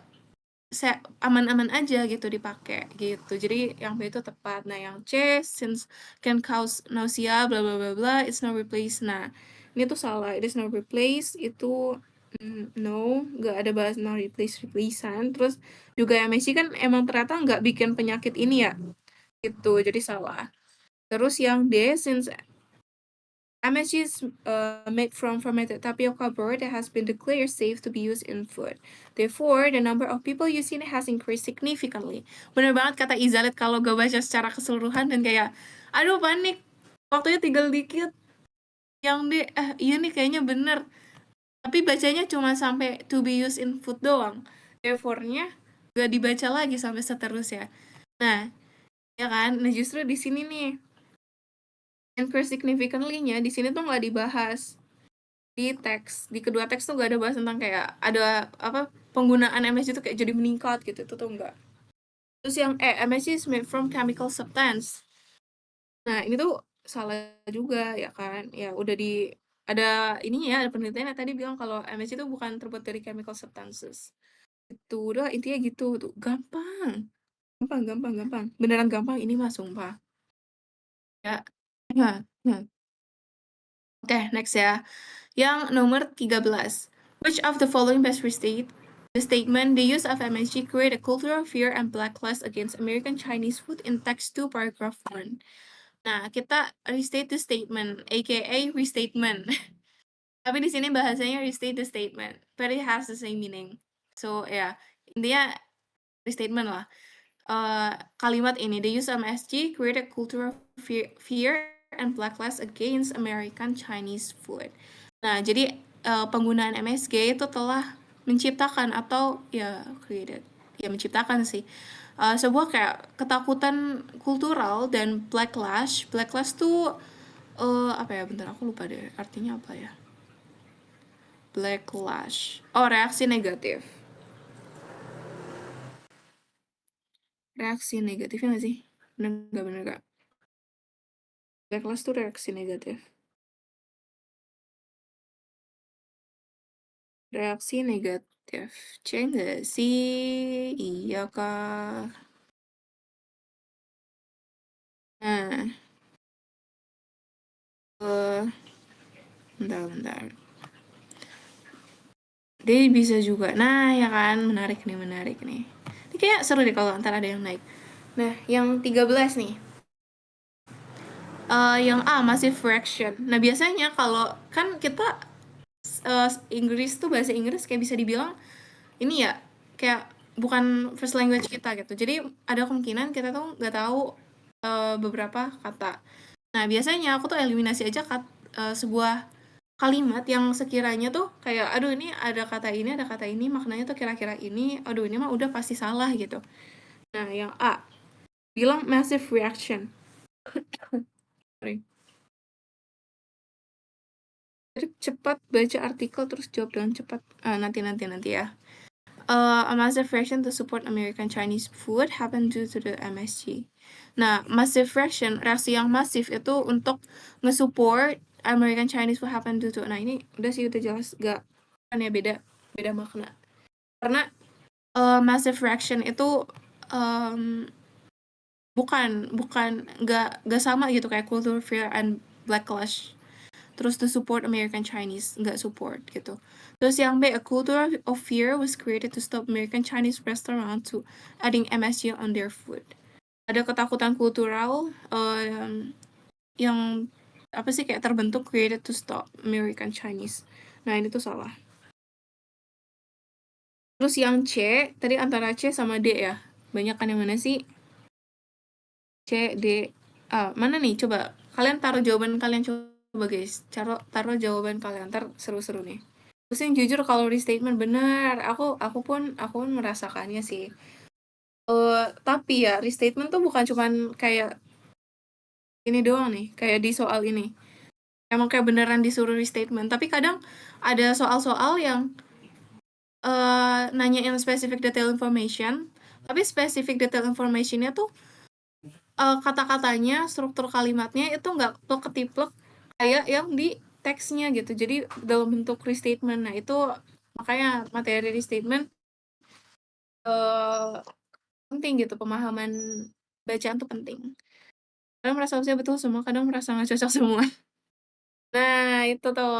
aman-aman aja gitu dipakai gitu. Jadi yang B itu tepat. Nah, yang C, since can cause nausea bla bla bla bla, it's not replace. Nah, ini tuh salah. It is not replace itu no, nggak ada bahas no replacean. Terus juga MSG kan emang ternyata nggak bikin penyakit ini ya. Gitu. Jadi salah. Terus yang D, since MSG is made from fermented tapioca burr that has been declared safe to be used in food. Therefore, the number of people using it has increased significantly. Bener banget kata Izalit kalau gak baca secara keseluruhan dan kayak, aduh panik, waktunya tinggal dikit. Yang di, iya nih kayaknya bener. Tapi bacanya cuma sampai to be used in food doang. Therefore-nya gak dibaca lagi sampai seterusnya. Nah, ya kan? Nah justru di sini nih, increase significantly-nya di sini tuh nggak dibahas. di teks, di kedua teks tuh nggak ada bahas tentang kayak ada apa penggunaan MSG itu kayak jadi meningkat gitu, itu tuh enggak. Terus yang MSG is made from chemical substance. Nah, ini tuh salah juga ya kan. Ya udah ada ininya ya, ada penelitian yang tadi bilang kalau MSG itu bukan terbuat dari chemical substances. Itu udah intinya gitu tuh. Gampang. Gampang, gampang, gampang. Beneran gampang ini mah sumpah. Ya. Nah, nah. Oke, next ya. Yang nomor 13. Which of the following best restate the statement the use of MSG create a culture of fear and backlash against American Chinese food in text 2 paragraph 1. Nah, kita restate the statement, aka restatement. Tapi di sini bahasanya restate the statement, but it has the same meaning. So, ya, intinya restatement lah. Kalimat ini, the use of MSG create a culture of fear and backlash against American Chinese food. Nah, jadi penggunaan MSG itu telah menciptakan atau ya created, ya menciptakan sih sebuah kayak ketakutan kultural dan backlash. Backlash tuh apa ya? Bentar, aku lupa deh artinya apa ya. Backlash. Oh, reaksi negatif. Reaksi negatifnya nggak sih? Bener nggak? Backlash tuh reaksi negatif. Reaksi negatif. Cek nggak sih? Iya kah? Nah, bentar. Dia bisa juga. Nah, ya kan, menarik nih. Ini kayak seru deh kalau ntar ada yang naik. Nah, yang 13 nih. Yang A, massive fraction. Nah, biasanya kalau kan kita Inggris tuh bahasa Inggris kayak bisa dibilang ini ya kayak bukan first language kita gitu. Jadi ada kemungkinan kita tuh nggak tahu beberapa kata. Nah, biasanya aku tuh eliminasi aja sebuah kalimat yang sekiranya tuh kayak aduh ini ada kata ini maknanya tuh kira-kira ini, aduh ini mah udah pasti salah gitu. Nah, yang A bilang massive reaction. Sorry. Jadi cepat baca artikel terus jawab dengan cepat. Nanti ya. A massive reaction to support American Chinese food happened due to the MSG. Nah, massive reaction, reaksi yang masif itu untuk nge-support American Chinese food happened due to. Nah, ini udah sih udah jelas gak kan ya beda makna. Karena massive reaction itu bukan nggak sama gitu kayak culture fear and backlash. Terus to support American Chinese, nggak support gitu. Terus yang B, a culture of fear was created to stop American Chinese restaurant to adding MSG on their food. Ada ketakutan kultural yang apa sih kayak terbentuk created to stop American Chinese. Nah, ini tuh salah. Terus yang C, tadi antara C sama D ya. Banyak kan yang mana sih? C, D, A. Mana nih? Coba kalian taruh jawaban kalian coba guys. Taruh jawaban kalian. Ntar seru-seru nih. Terus yang jujur kalau restatement benar, aku pun merasakannya sih. Tapi ya restatement tuh bukan cuman kayak ini doang nih, kayak di soal ini. Emang kayak beneran disuruh restatement, tapi kadang ada soal-soal yang nanyain specific detail information, tapi specific detail informationnya tuh kata-katanya, struktur kalimatnya itu nggak ketiplek kayak yang di teksnya gitu. Jadi dalam bentuk restatement. Nah, itu makanya materi restatement penting gitu, pemahaman bacaan tuh penting. Kadang merasa usia betul semua, kadang merasa nggak cocok semua. Nah, itu tuh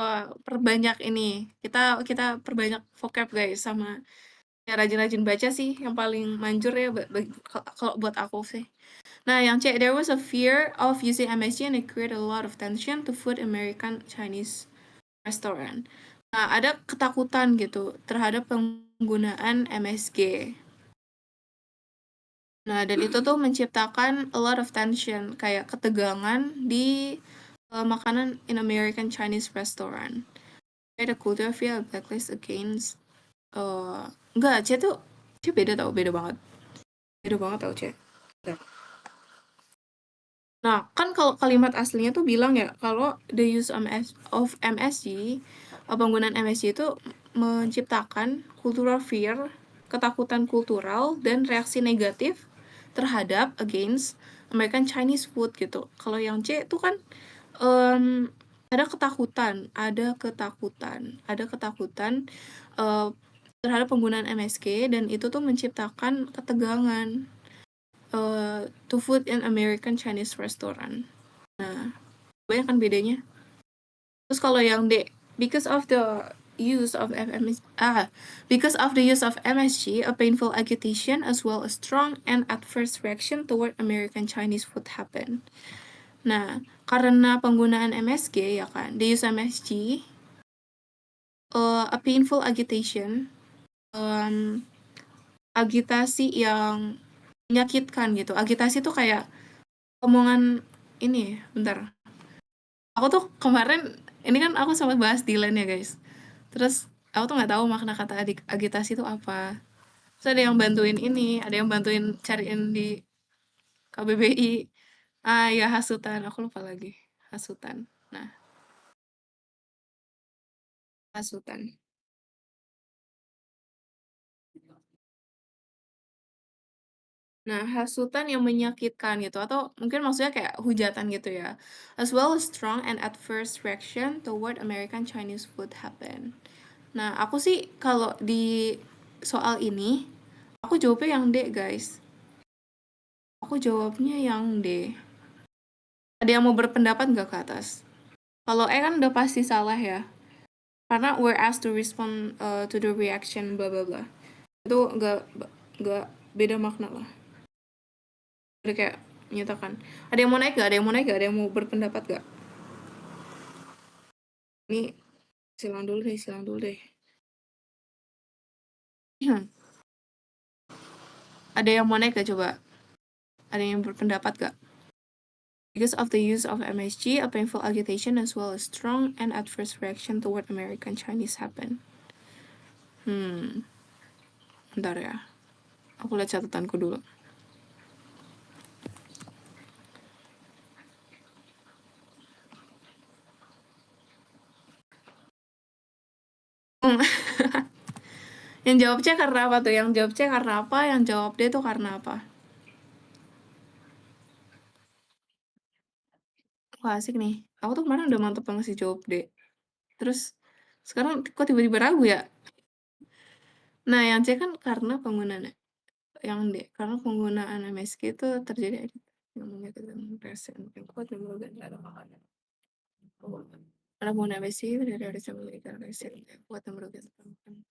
perbanyak ini. Kita perbanyak vocab guys sama ya rajin-rajin baca sih yang paling manjur ya kalau buat aku sih. Nah, yang C, there was a fear of using MSG and it created a lot of tension to food American Chinese restaurant. Nah, ada ketakutan gitu terhadap penggunaan MSG. Nah, dan itu tuh menciptakan a lot of tension, kayak ketegangan di makanan in American Chinese restaurant. Kayak the culture feel backlash against enggak, C beda tau, beda banget. Beda banget tau, C. Nah, kan kalau kalimat aslinya tuh bilang ya, kalau the use of MSG penggunaan MSG itu menciptakan cultural fear, ketakutan kultural, dan reaksi negatif terhadap against American Chinese food gitu. Kalau yang C itu kan ada ketakutan uh, terhadap penggunaan MSG, dan itu tuh menciptakan ketegangan to food in American Chinese restaurant. Nah, banyak kan bedanya. Terus kalau yang D, because of the use of MSG, a painful agitation as well as strong and adverse reaction toward American Chinese food happen. Nah, karena penggunaan MSG ya kan, they use MSG, a painful agitation, agitasi yang menyakitkan gitu. Agitasi tuh kayak omongan ini, bentar. Aku tuh kemarin, ini kan aku sempat bahas Dylan ya guys. Terus aku tuh nggak tahu makna kata agitasi itu apa. Terus ada yang bantuin ini, ada yang bantuin cariin di KBBI. Ah ya, hasutan, aku lupa lagi. Hasutan. Nah, hasutan. Nah, hasutan yang menyakitkan gitu, atau mungkin maksudnya kayak hujatan gitu ya. As well as strong and adverse reaction toward American Chinese food happen. Nah, aku sih kalau di soal ini, aku jawabnya yang D, guys. Aku jawabnya yang D. Ada yang mau berpendapat nggak ke atas? Kalau E kan udah pasti salah ya. Karena we're asked to respond to the reaction bla bla bla. Itu nggak beda makna lah. Udah kayak menyatakan. Ada yang mau naik gak? Ada yang mau naik gak? Ada yang mau berpendapat gak? Ini silang dulu deh. Ada yang mau naik gak coba? Ada yang berpendapat gak? Because of the use of MSG, a painful agitation as well as strong and adverse reaction toward American Chinese happen. Bentar ya. Aku lihat catatanku dulu. Yang jawab C karena apa tuh? Yang jawab C karena apa? Yang jawab D tuh karena apa? Wah, asik nih. Aku tuh kemarin udah mantep banget sih jawab D. Terus sekarang kok tiba-tiba ragu ya? Nah, yang C kan karena penggunaan, yang D karena penggunaan MSG itu terjadi yang menyebabkan rasa yang kuat dan merugikan terhadap makanan. Karena penggunaan MSG itu dari rasa menyebabkan rasa yang kuat dan merugikan terhadap makanan.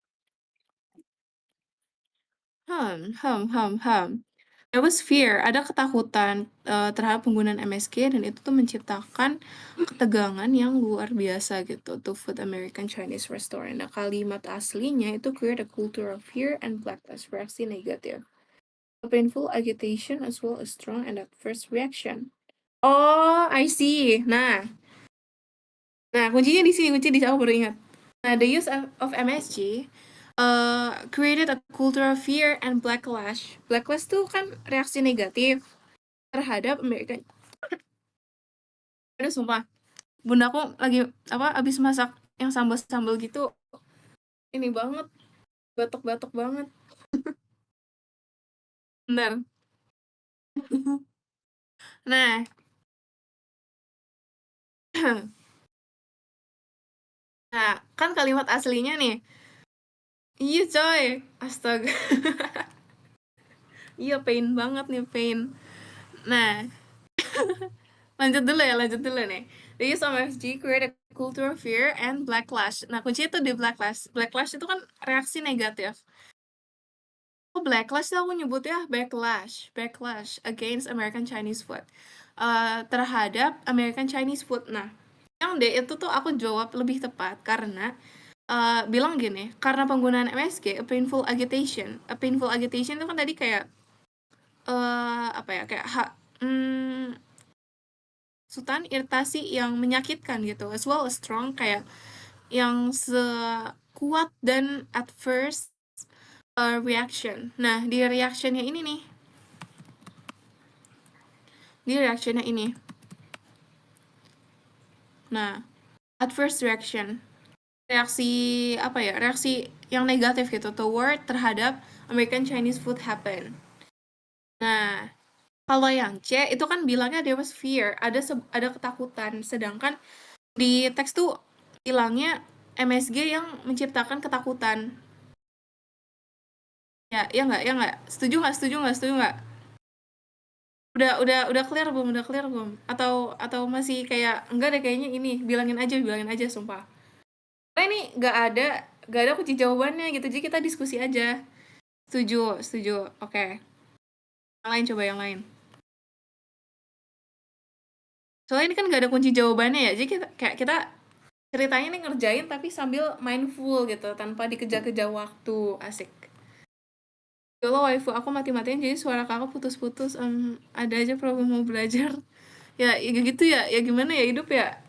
There was fear, ada ketakutan terhadap penggunaan MSG, dan itu tuh menciptakan ketegangan yang luar biasa gitu to food American Chinese restaurant. Nah, kalimat aslinya itu create a culture of fear and backlash, reaksi negatif. A painful agitation as well as strong and adverse reaction. Oh, I see. Nah, kuncinya di sini, kunci di aku baru ingat. Nah, the use of MSG created a culture of fear and backlash. Backlash tuh kan reaksi negatif terhadap American. Aduh, sumpah. Bunda aku lagi abis masak yang sambal-sambal gitu. Ini banget, batuk-batuk banget. Bentar. Nah, nah, kan kalimat aslinya nih. Iya coy, astaga. Iya, pain banget nih, pain. Nah, lanjut dulu nih. The use of MSG create a culture of fear and backlash. Nah, kuncinya itu di backlash. Backlash itu kan reaksi negatif. Oh, backlash tuh aku nyebutnya backlash against American Chinese food. Terhadap American Chinese food. Nah, yang D itu tuh aku jawab lebih tepat karena bilang gini, karena penggunaan MSG, a painful agitation. A painful agitation itu kan tadi kayak apa ya, kayak sultan iritasi yang menyakitkan gitu, as well as strong, kayak yang sekuat dan adverse reaction. Nah, di reactionnya ini nih, nah, adverse reaction. reaksi apa ya, reaksi yang negatif gitu toward terhadap American Chinese food happen. Nah, kalau yang C itu kan bilangnya there was fear, ada ketakutan, sedangkan di teks tuh bilangnya MSG yang menciptakan ketakutan. Ya, ya nggak? Setuju nggak? Setuju nggak? Setuju nggak? Udah clear belum? Udah clear belum? Atau masih kayak enggak deh kayaknya ini bilangin aja sumpah. Nah ini nggak ada kunci jawabannya gitu. Jadi kita diskusi aja. Setuju, setuju. Oke. Yang lain coba yang lain. Soalnya ini kan nggak ada kunci jawabannya ya. Jadi kita ceritanya nih ngerjain tapi sambil mindful gitu tanpa dikejar-kejar waktu. Asik. Ya Allah waifu aku mati-matian jadi suara kakak putus-putus. Ada aja problem mau belajar. Ya gitu ya. Ya gimana ya hidup ya.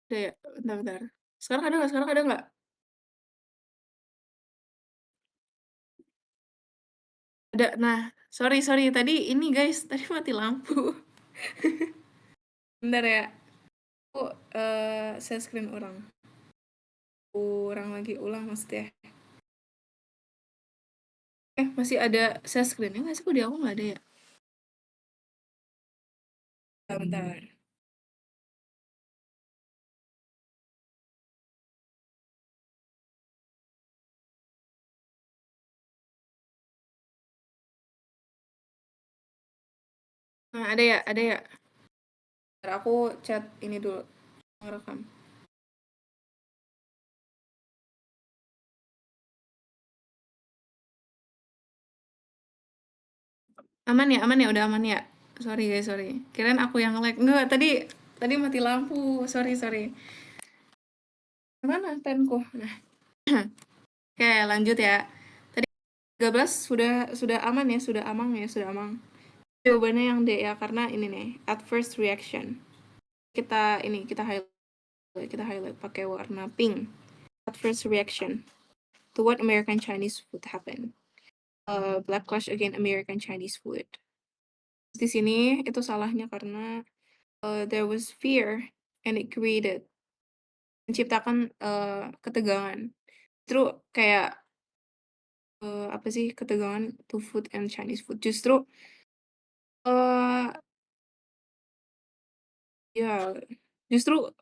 Udah ya. Bentar-bentar. Sekarang ada nggak? Sekarang ada nggak? Ada. Nah, sorry. Tadi ini guys. Tadi mati lampu. Bentar ya. Aku share screen orang. Kurang lagi ulang maksudnya. Masih ada share screen-nya nggak sih? Kok di aku nggak ada ya? Bentar. Nah, ada ya? Ada ya? Bentar, aku chat ini dulu. Ngerekam. Aman ya? Aman ya? Udah aman ya? Sorry guys, sorry. Kirain aku yang lag. Enggak, tadi mati lampu. Sorry. Mana penku? Nah, oke lanjut ya. Tadi 13 sudah aman ya? Sudah aman ya? Sudah aman. Jawabannya yang D ya, karena ini nih, at first reaction. Kita highlight pakai warna pink. At first reaction to what American Chinese food happen. Black clash against American Chinese food. Di sini itu salahnya karena there was fear and it created menciptakan ketegangan. Justru kayak apa sih ketegangan to food and Chinese food. Justru uh, ya justru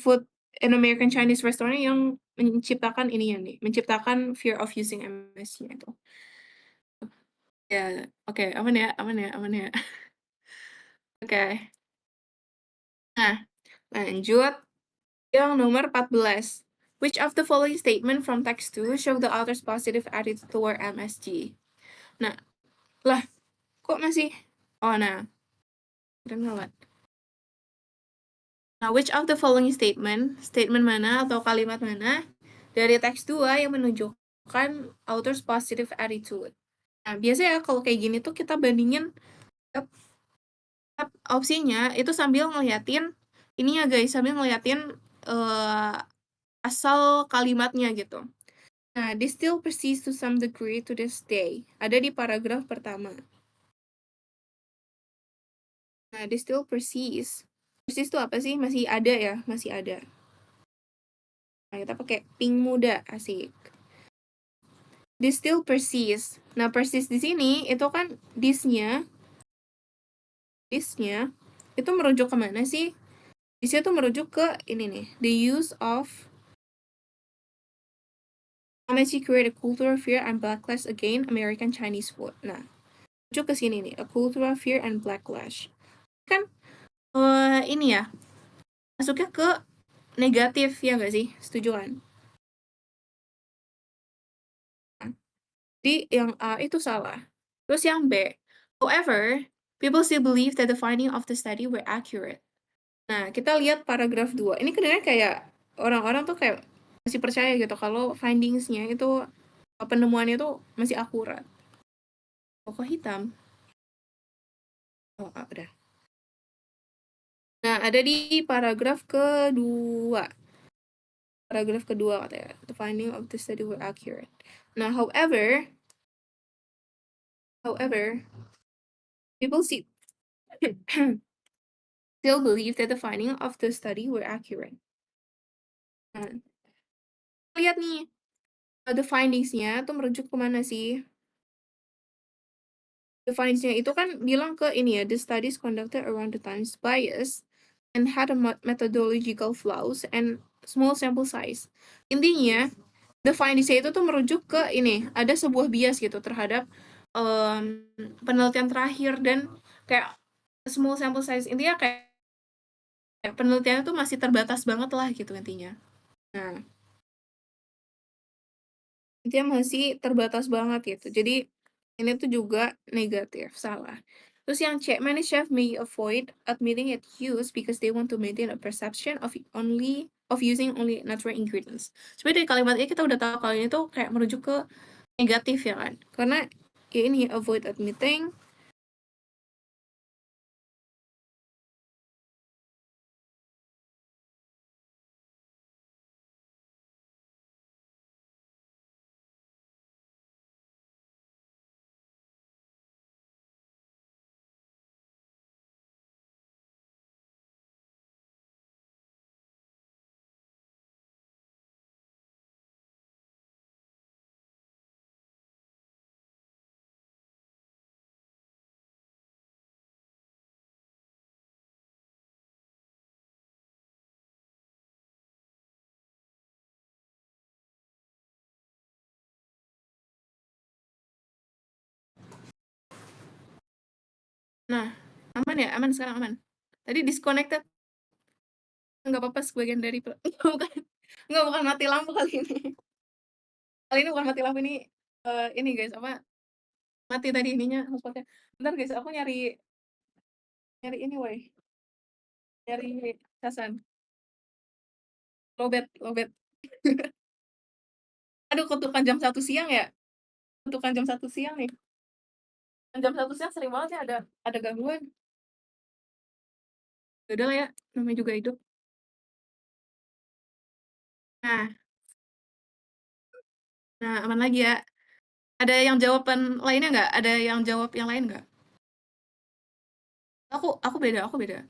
food and American Chinese restaurant yang menciptakan ini ya nih, menciptakan fear of using MSG itu. Ya, oke, aman ya. Oke. Nah, lanjut yang nomor 14. Which of the following statement from text 2 show the author's positive attitude toward MSG? Nah, lah, kok masih? Oh, nah, keren banget. Nah, which of the following statement mana atau kalimat mana dari teks 2 yang menunjukkan author's positive attitude? Nah, biasanya kalau kayak gini tuh kita bandingin opsinya itu sambil ngeliatin ini ya guys, sambil ngeliatin asal kalimatnya gitu. Nah, this still persists to some degree to this day. Ada di paragraf pertama. Nah, this still persists. Persis itu apa sih? Masih ada ya? Masih ada. Nah, kita pakai pink muda, asik. This still persists. Nah, persis di sini itu kan this-nya itu merujuk kemana sih? This itu merujuk ke ini nih, the use of Amici create a culture of fear and backlash against American Chinese food. Nah, merujuk ke sini nih, a culture of fear and backlash. Kan ini ya, masuknya ke negatif ya nggak sih? Setuju kan? Jadi yang A itu salah. Terus yang B, however, people still believe that the finding of the study were accurate. Nah, kita lihat paragraf 2. Ini kedengaran kayak orang-orang tuh kayak masih percaya gitu kalau findings-nya itu penemuannya itu masih akurat. Kok hitam? Oh, udah. Nah, ada di paragraf kedua. Paragraf kedua katanya, the finding of the study were accurate. Nah, however, people still believe that the finding of the study were accurate. Nah, lihat nih, the findings-nya tuh merujuk kemana sih? The findings-nya itu kan bilang ke ini ya, the studies conducted around the times bias and had a methodological flaws and small sample size. Intinya, the findings-nya itu tuh merujuk ke ini, ada sebuah bias gitu terhadap penelitian terakhir dan kayak small sample size. Intinya kayak penelitiannya tuh masih terbatas banget lah gitu intinya. Nah, intinya masih terbatas banget gitu. Jadi ini tuh juga negatif, salah. Terus yang C, many chefs may avoid admitting it use because they want to maintain a perception of using only natural ingredients. Sebenarnya dari kalimat ini kita udah tahu kalau ini tuh kayak merujuk ke negatif ya kan. Karena ya ini avoid admitting. Nah, aman ya? Aman sekarang aman. Tadi disconnected. Nggak apa-apa sebagian dari bukan bukan mati lampu kali ini. Kali ini bukan mati lampu ini guys apa mati tadi ininya hotspotnya. Bentar guys, aku nyari nyari ini woi, nyari casan. Lobet, lobet. Aduh, ketukan jam 1 siang ya. Ketukan jam 1 siang nih. Jam 1 siang sering banget ya ada gangguan. Ya udah lah ya, namanya juga hidup. Nah, nah aman lagi ya. Ada yang jawaban lainnya nggak? Ada yang jawab yang lain nggak? Aku beda, aku beda.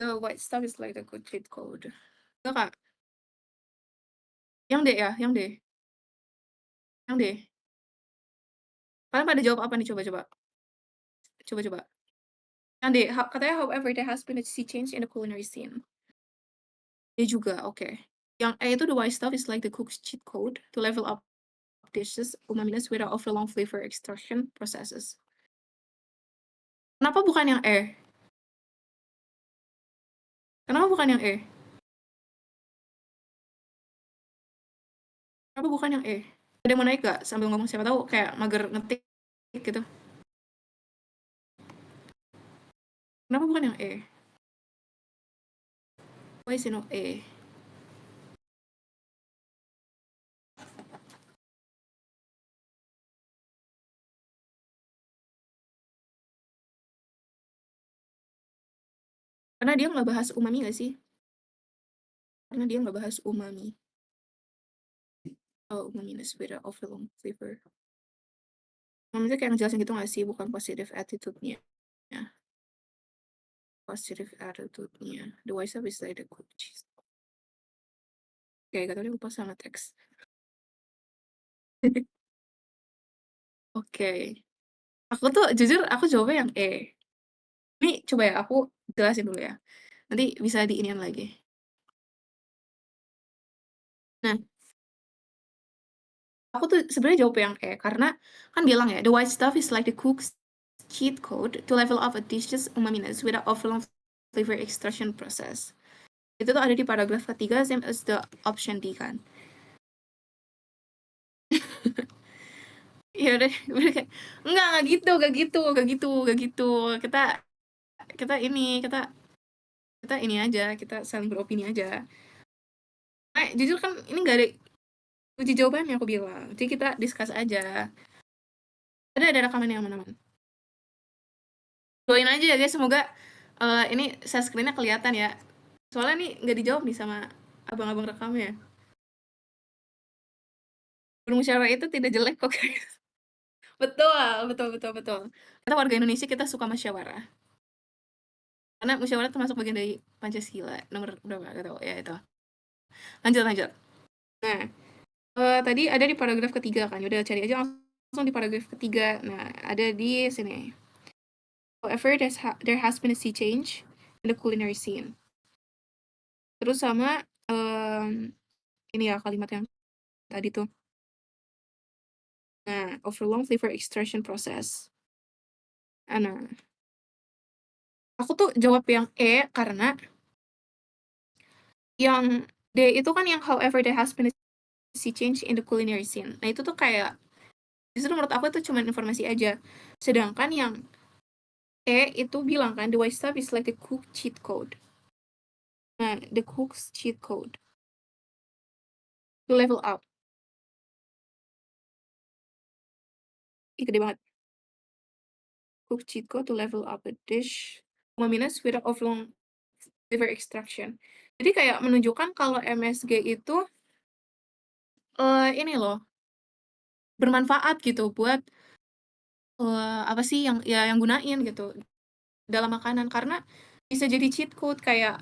The white stuff is like the good cheat code. Enggak, Kak. Yang D ya, yang D. Yang D. Kalian pada jawab apa nih? Coba-coba. Coba-coba. Yang D, katanya however there has been a sea change in the culinary scene. D juga, oke. Yang E itu the white stuff is like the cook's cheat code to level up dishes umaminess without overlong flavor extraction processes. Kenapa bukan yang E? Kenapa bukan yang E? Kenapa bukan yang E? Ada yang mau naik gak sambil ngomong siapa tahu kayak mager ngetik gitu. Kenapa bukan yang E? Why is it not E? Karena dia nggak bahas umami gak sih? Karena dia nggak bahas umami. Oh, minus with a overlong flavor. Maksudnya kayak ngejelasin gitu nggak sih? Bukan positive attitude-nya. Ya, positive attitude-nya. The wise up is like the good cheese. Oke, gak tau deh, lupa sama teks. Oke. Aku tuh jujur aku jawabnya yang E. Ini coba ya aku jelasin dulu ya. Nanti bisa diinian lagi. Nah, aku tuh sebenarnya jawab yang E karena kan bilang ya, the white stuff is like the cook's cheat code to level up a dish's umaminess without overlong flavor extraction process. Itu tuh ada di paragraf ketiga, same as the option D kan. Ya udah, udah kayak enggak gitu, enggak gitu, enggak gitu, enggak gitu. Kita kita ini, kita kita ini aja, kita saling beropini aja. Jujur kan ini nggak ada uji jawabannya aku bilang. Jadi kita discuss aja. Ada rekaman yang mana-mana. Doain aja ya guys, semoga ini share screen-nya kelihatan ya. Soalnya nih nggak dijawab nih sama abang-abang rekamnya. Bermusyawarah itu tidak jelek kok guys. Betul, betul, betul, betul. Kita warga Indonesia kita suka musyawarah. Karena musyawarah termasuk bagian dari Pancasila. Nomor berapa? Gak tahu. Ya itu. Lanjut, lanjut. Nah, tadi ada di paragraf ketiga kan. Udah cari aja langsung di paragraf ketiga. Nah, ada di sini. However, there has been a sea change in the culinary scene. Terus sama ini ya kalimat yang tadi tuh. Nah, over long flavor extraction process. Nah, aku tuh jawab yang E karena yang D itu kan yang however there has been a sea change in the culinary scene. Nah, itu tuh kayak justru menurut aku itu cuma informasi aja. Sedangkan yang E itu bilang kan the white stuff is like the cook cheat code. Nah, the cook's cheat code to level up. Ih, gede banget. Cook cheat code to level up a dish. Minus without overlong flavor extraction. Jadi kayak menunjukkan kalau MSG itu ini loh, bermanfaat gitu buat apa sih yang ya yang gunain gitu dalam makanan karena bisa jadi cheat code kayak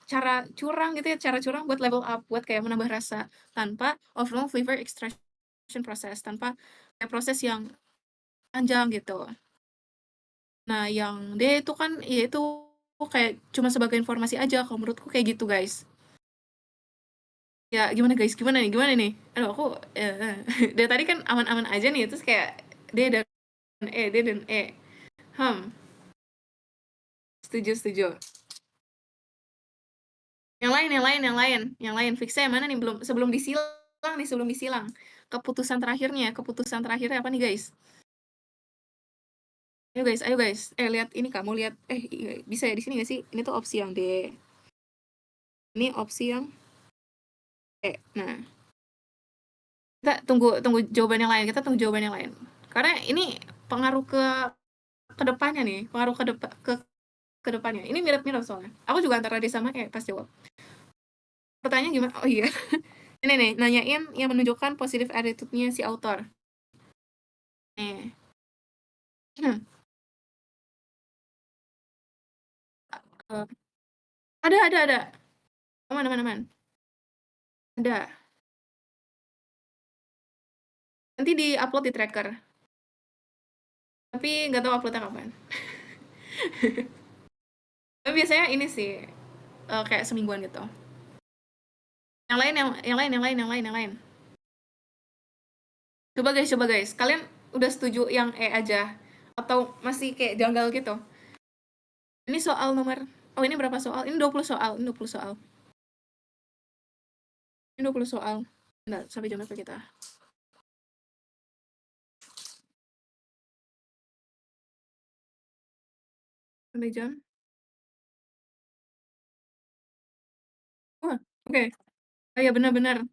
cara curang gitu ya, cara curang buat level up, buat kayak menambah rasa tanpa overall flavor extraction process, tanpa kayak proses yang panjang gitu. Nah, yang D itu kan ya itu kayak cuma sebagai informasi aja kalau menurutku kayak gitu, guys. Ya gimana guys? Gimana nih? Aduh aku dari tadi kan aman-aman aja nih, terus kayak D dan D dan E. Setuju, setuju. Yang lain. Fixnya yang mana nih? Belum, sebelum disilang. Keputusan terakhirnya apa nih guys? Ayo guys. Lihat ini kamu lihat. Iya, bisa ya di sini nggak sih? Ini tuh opsi yang D. Ini opsi yang E. Nah, kita tunggu jawaban yang lain. Kita tunggu jawaban yang lain. Karena ini pengaruh ke depannya nih, pengaruh ke depannya. Ini mirip-mirip soalnya. Aku juga antara D sama E pas jawab. Pertanyaan gimana? Oh iya. Ini nih, nanyain yang menunjukkan positive attitude-nya si author. Nih. Eh, ada. Aman. Ada. Nanti di-upload di Tracker. Tapi nggak tahu uploadnya kapan. Tapi biasanya ini sih kayak semingguan gitu. Yang lain. Coba guys. Kalian udah setuju yang E aja atau masih kayak janggal gitu? Ini soal nomor Oh, ini berapa soal? Ini 20 soal. Ini 20 soal. Ini 20 soal. Nggak, sampai jam berapa kita? Sampai jam? Wah, oke. Oh iya benar-benar.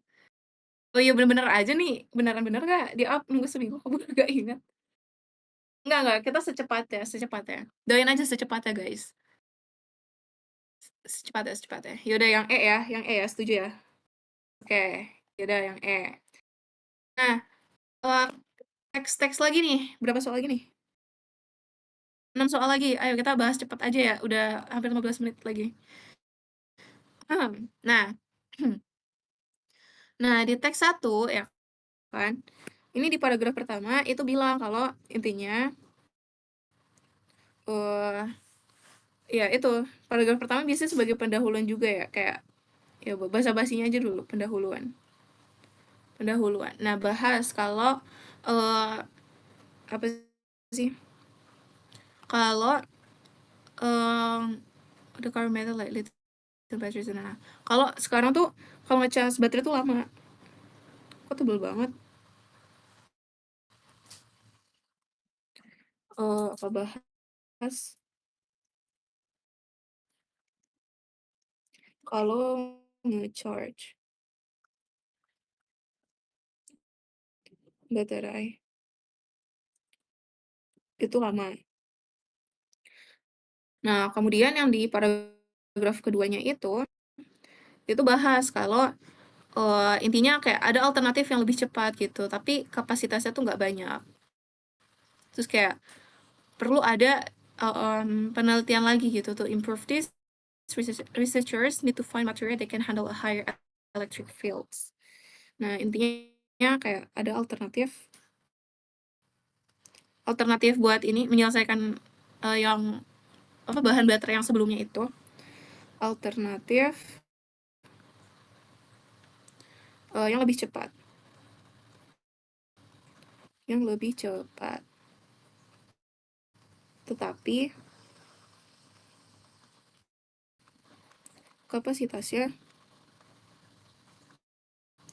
Oh iya benar-benar aja nih. Beneran-bener nggak di-up nunggu seminggu? Aku nggak ingat. Enggak. Kita secepatnya. Doain aja secepatnya, guys. Secepatnya. Yaudah yang E ya. Setuju ya? Oke. Yaudah yang E. Nah, eee, teks lagi nih, berapa soal lagi nih? 6 soal lagi, ayo kita bahas cepet aja ya, udah hampir 15 menit lagi. Nah nah di teks 1 ya kan, ini di paragraf pertama itu bilang kalau intinya, eee, ya itu, paragraf pertama biasanya sebagai pendahuluan juga ya, kayak ya basa-basinya aja dulu, pendahuluan pendahuluan. Nah bahas kalau, eee, apa sih, kalau, the car metal like little batteries. Nah, kalau sekarang tuh kalau ngecas baterai tuh lama. Kok tebel banget? Apa bahas kalau nge-charge baterai itu lama. Nah, kemudian yang di paragraf keduanya itu bahas kalau, intinya kayak ada alternatif yang lebih cepat gitu, tapi kapasitasnya tuh nggak banyak. Terus kayak perlu ada, penelitian lagi gitu, to improve this, researchers need to find material that can handle a higher electric fields. Nah, intinya kayak ada alternatif alternatif buat ini menyelesaikan, yang apa, bahan baterai yang sebelumnya itu, alternatif, yang lebih cepat yang lebih cepat. Tetapi kapasitasnya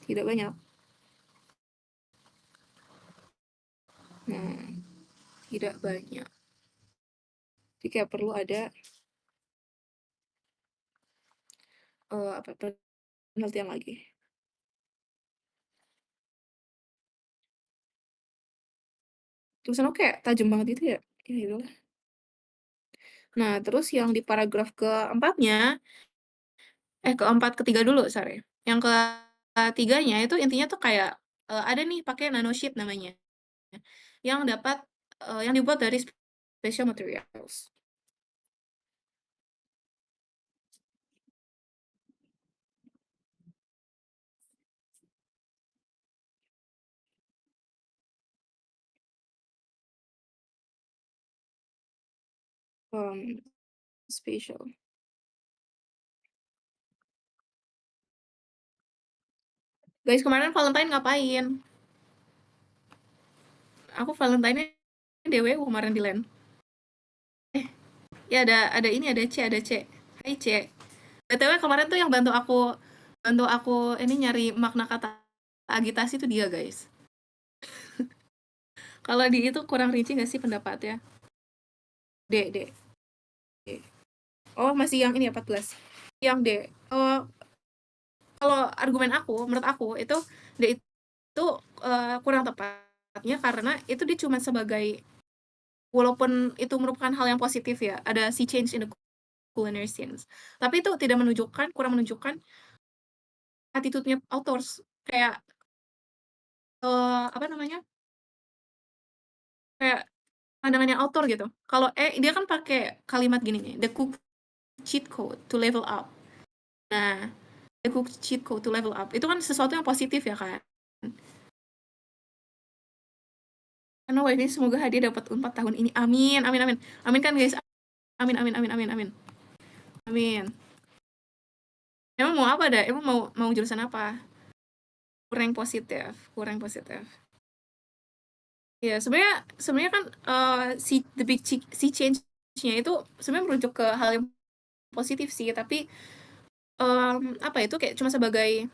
tidak banyak. Nah, tidak banyak. Jadi kayak perlu ada, apa, penelitian lagi. Tulisan aku kayak tajam banget gitu ya? Ya itulah. Nah, terus yang di paragraf keempatnya, keempat, ketiga dulu, sorry. Yang ketiganya itu intinya tuh kayak, ada nih pakai nanosheet namanya, yang dapat, yang dibuat dari special materials. Special. Guys, kemarin Valentine ngapain? Aku Valentine-nya DWU kemarin di LAN. Ya ada ini, ada C. Hai C. BTW kemarin tuh yang bantu aku ini nyari makna kata agitasi itu dia, guys. Kalau di itu kurang rinci nggak sih pendapatnya? D, D, D. Oh, masih yang ini ya 14. Yang D. Oh, kalau argumen aku, menurut aku itu D itu kurang tepatnya karena itu dia cuma sebagai, walaupun itu merupakan hal yang positif ya, ada sea change in the culinary scenes. Tapi itu tidak menunjukkan, kurang menunjukkan attitude-nya authors. Kayak, apa namanya, kayak pandangannya author gitu. Kalau dia kan pakai kalimat gini nih, "The cook cheat code to level up." Nah, the cook cheat code to level up, itu kan sesuatu yang positif ya kan. Karena WiFi semoga hadiah dapat Unpad tahun ini. Amin, amin, amin. Amin kan guys? Amin, amin, amin, amin, amin. Amin. Emang mau apa dah? Emang mau mau jurusan apa? Kurang positif, kurang positif. Ya, sebenarnya sebenarnya kan, si the big sea change-nya itu sebenarnya merujuk ke hal yang positif sih, tapi, apa itu kayak cuma sebagai,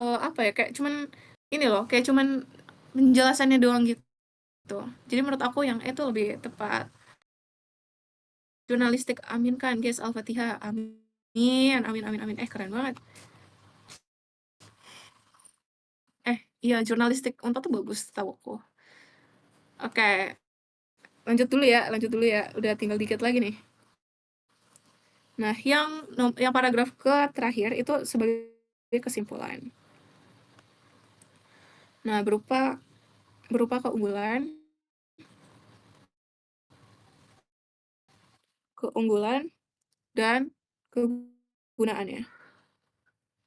apa ya, kayak cuman ini loh, kayak cuman penjelasannya doang gitu. Jadi menurut aku yang itu lebih tepat. Jurnalistik, amin kan guys, Al-Fatihah, amin, amin, amin, amin. Keren banget. Iya, jurnalistik Unpad tuh bagus tahu aku. Oke, lanjut dulu ya, udah tinggal dikit lagi nih. Nah, yang paragraf terakhir itu sebagai kesimpulan. Nah, berupa keunggulan dan kegunaannya.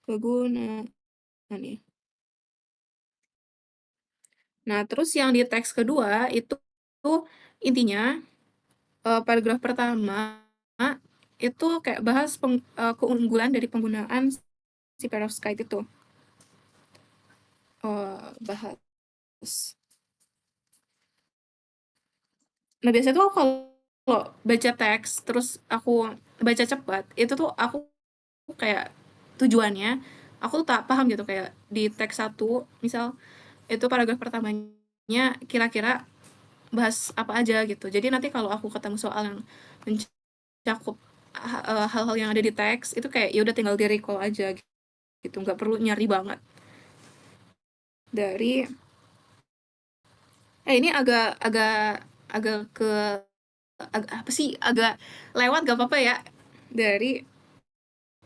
Kegunaannya. Nah, terus yang di teks kedua itu intinya paragraf pertama itu kayak bahas keunggulan dari penggunaan si perovskite itu. Bahas. Nah, biasanya tuh kalau baca teks terus aku baca cepat, itu tuh aku kayak tujuannya aku tuh tak paham gitu, kayak di teks satu misal itu paragraf pertamanya kira-kira bahas apa aja gitu. Jadi nanti kalau aku ketemu soal yang mencakup hal-hal yang ada di teks itu kayak ya udah tinggal di recall aja gitu, nggak perlu nyari banget dari ini agak agak agak ke apa sih, agak lewat, gak apa-apa ya, dari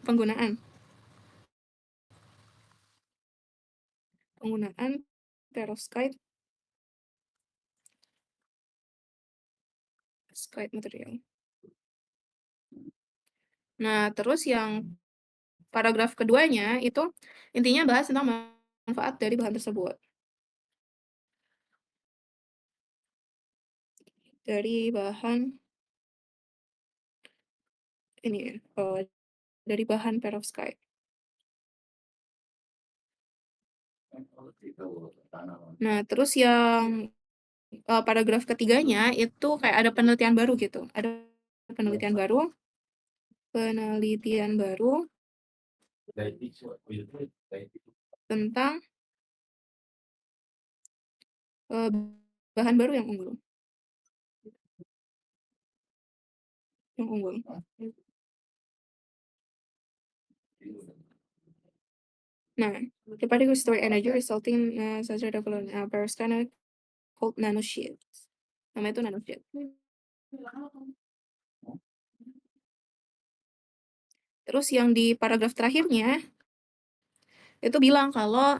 penggunaan perovskite material. Nah, terus yang paragraf keduanya itu intinya bahas tentang manfaat dari bahan tersebut. Dari bahan ini dari bahan perovskite. Nah, terus yang paragraf ketiganya itu kayak ada penelitian baru gitu. Ada penelitian baru tentang bahan baru yang unggul. Nah, the particle store energy resulting in such a perovskite called nanosheets. Namanya itu nanosheet. Terus yang di paragraf terakhirnya itu bilang kalau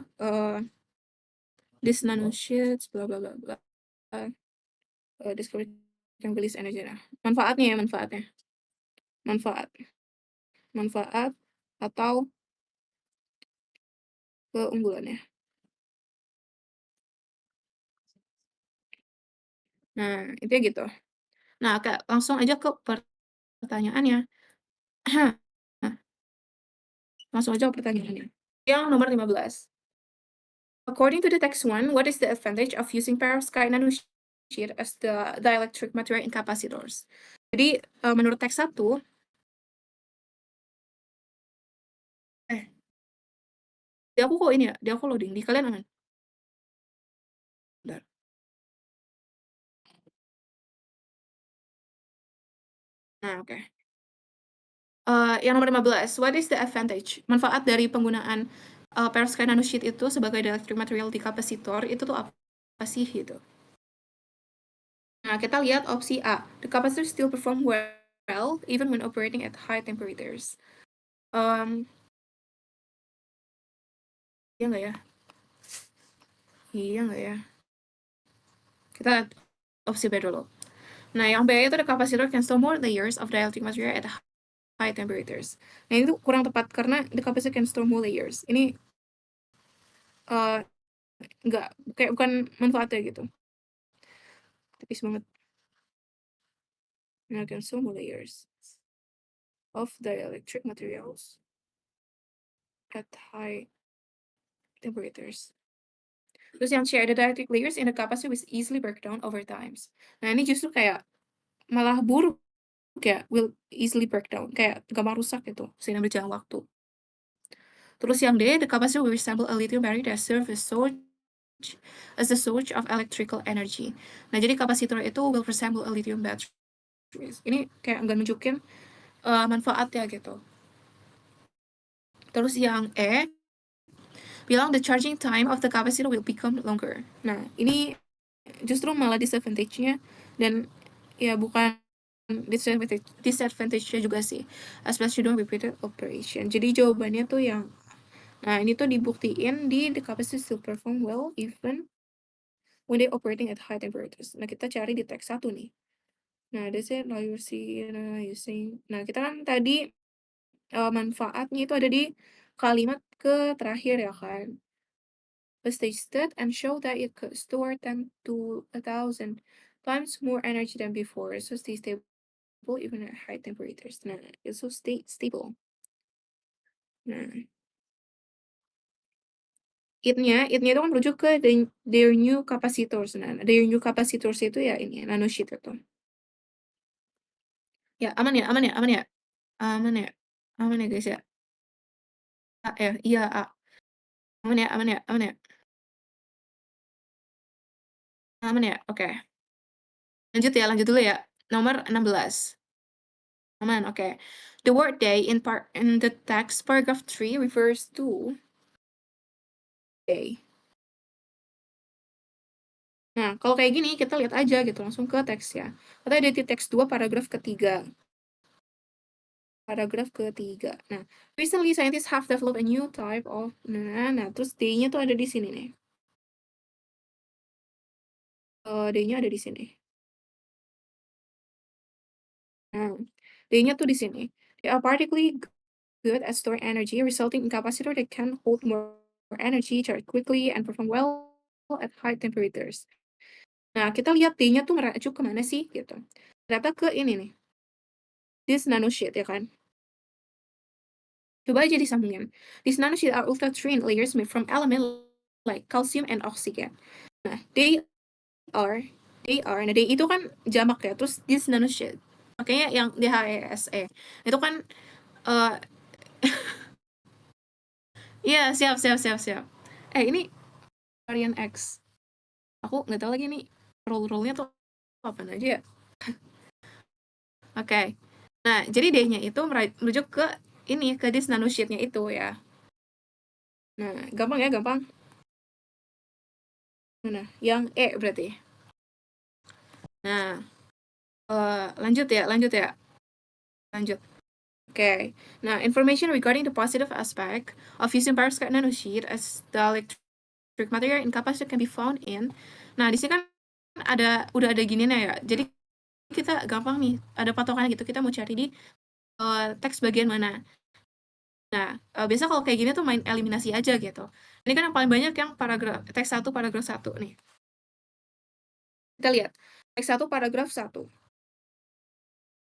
this nanosheets bla bla bla bla discovery can release energy. Nah, manfaat atau keunggulannya. Nah, itu gitu. Nah, langsung aja ke pertanyaannya. Langsung aja ke pertanyaannya. Yang nomor 15. According to the text 1, what is the advantage of using perovskite nanosheet as the dielectric material in capacitors? Jadi, menurut teks 1, di aku kok ini ya, di aku loading, di kalian aman? Bentar. Nah, oke. Yang nomor 15, what is the advantage? Manfaat dari penggunaan perovskite nanosheet itu sebagai dielectric material di kapasitor itu tuh apa sih gitu? Nah, kita lihat opsi A. The capacitor still perform well even when operating at high temperatures. Iya nggak ya? Iya nggak ya? Kita lihat opsi B dulu. Nah, yang B itu the capacitor can store more layers of dielectric material at high temperatures. Nah, itu kurang tepat karena the capacitor can store more layers. Ini nggak, kayak bukan manfaatnya gitu. Tipis banget. Now can store more layers of dielectric materials at high temperatures. Terus yang C, the dielectric layers in the capacitor will easily break down over times. Nah, ini justru kayak malah buruk ya, will easily break down, kayak gampang rusak gitu seiring berjalan waktu. Terus yang D, the capacitor will resemble a lithium battery that serves as the source of electrical energy. Nah, jadi kapasitor itu will resemble a lithium battery. Ini kayak nggak nunjukin manfaatnya gitu. Terus yang E, bilang the charging time of the capacitor will become longer. Nah, ini justru malah disadvantage-nya, dan ya bukan disadvantage-nya juga sih, especially during repeated operation. Jadi jawabannya tuh yang Nah, ini tuh dibuktiin the capacity still perform well even when they operating at high temperatures. Nah, kita cari di teks 1 nih. Nah, they said like you see, using. Nah, kita kan tadi manfaatnya itu ada di kalimat terakhir ya kan. But they stood and showed that it could store 10 to 1,000 times more energy than before. So stay stable even at high temperatures. Nah, it's so stable. Nah, itnya itu kan merujuk ke their new capacitors. Nah, their new capacitors itu ya ini nanosheet itu. Ya, aman ya, aman ya, aman ya. Aman ya. Aman ya, guys ya. A ya, iya A. Aman ya, aman ya, aman ya. Aman ya? Oke. Lanjut dulu ya. Nomor 16. Aman, oke. The word day in the text paragraph 3 refers to day. Nah, kalau kayak gini kita lihat aja gitu langsung ke teks ya. Kita ada di teks 2 paragraf ketiga. Paragraf ketiga. Nah, recently scientists have developed a new type of nah terus day-nya tuh ada di sini nih. Day-nya ada di sini. Nah, day-nya tuh di sini. They are particularly good at storing energy, resulting in capacitor that can hold more energy, charge quickly, and perform well at high temperatures. Nah, kita lihat D-nya tuh merujuk ke mana sih gitu. Ternyata ke ini nih, this nanosheet ya kan. Coba aja disambungin. These nanosheet are ultra thin layers made from element like calcium and oxygen. Nah, nah D itu kan jamak ya, terus this nanosheet. Makanya yang DHESE. Itu kan eh iya, siap. Ini varian X. Aku nggak tahu lagi nih rule-rule-nya tuh apa aja ya. Oke. Nah, jadi D-nya itu merujuk ke ini, ke this nanosheet-nya itu ya. Nah, gampang ya, gampang. Nah, yang E berarti. Nah, lanjut ya. Lanjut. Okay. Now, information regarding the positive aspect of using perovskite nanosheet as the electric material in capacitor can be found in. Nah, di sini kan udah ada gininya ya. Jadi kita gampang nih, ada patokannya gitu. Kita mau cari di teks bagian mana. Nah, biasa kalau kayak gini tuh main eliminasi aja gitu. Ini kan yang paling banyak yang teks 1 paragraf 1 nih. Kita lihat. Teks 1 paragraf 1.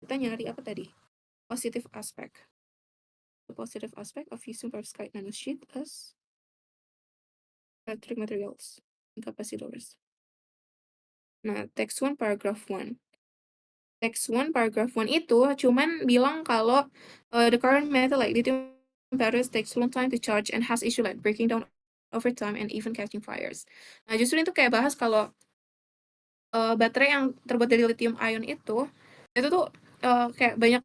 Kita nyari apa tadi? Positive aspect. The positive aspect of using perovskite nanosheet as electric materials and capacitors. Nah, text 1 paragraph 1. Text 1 paragraph 1 itu cuman bilang kalau the current method like lithium batteries takes long time to charge and has issue like breaking down over time and even catching fires. Nah, justru itu kayak bahas kalau baterai yang terbuat dari lithium ion itu tuh kayak banyak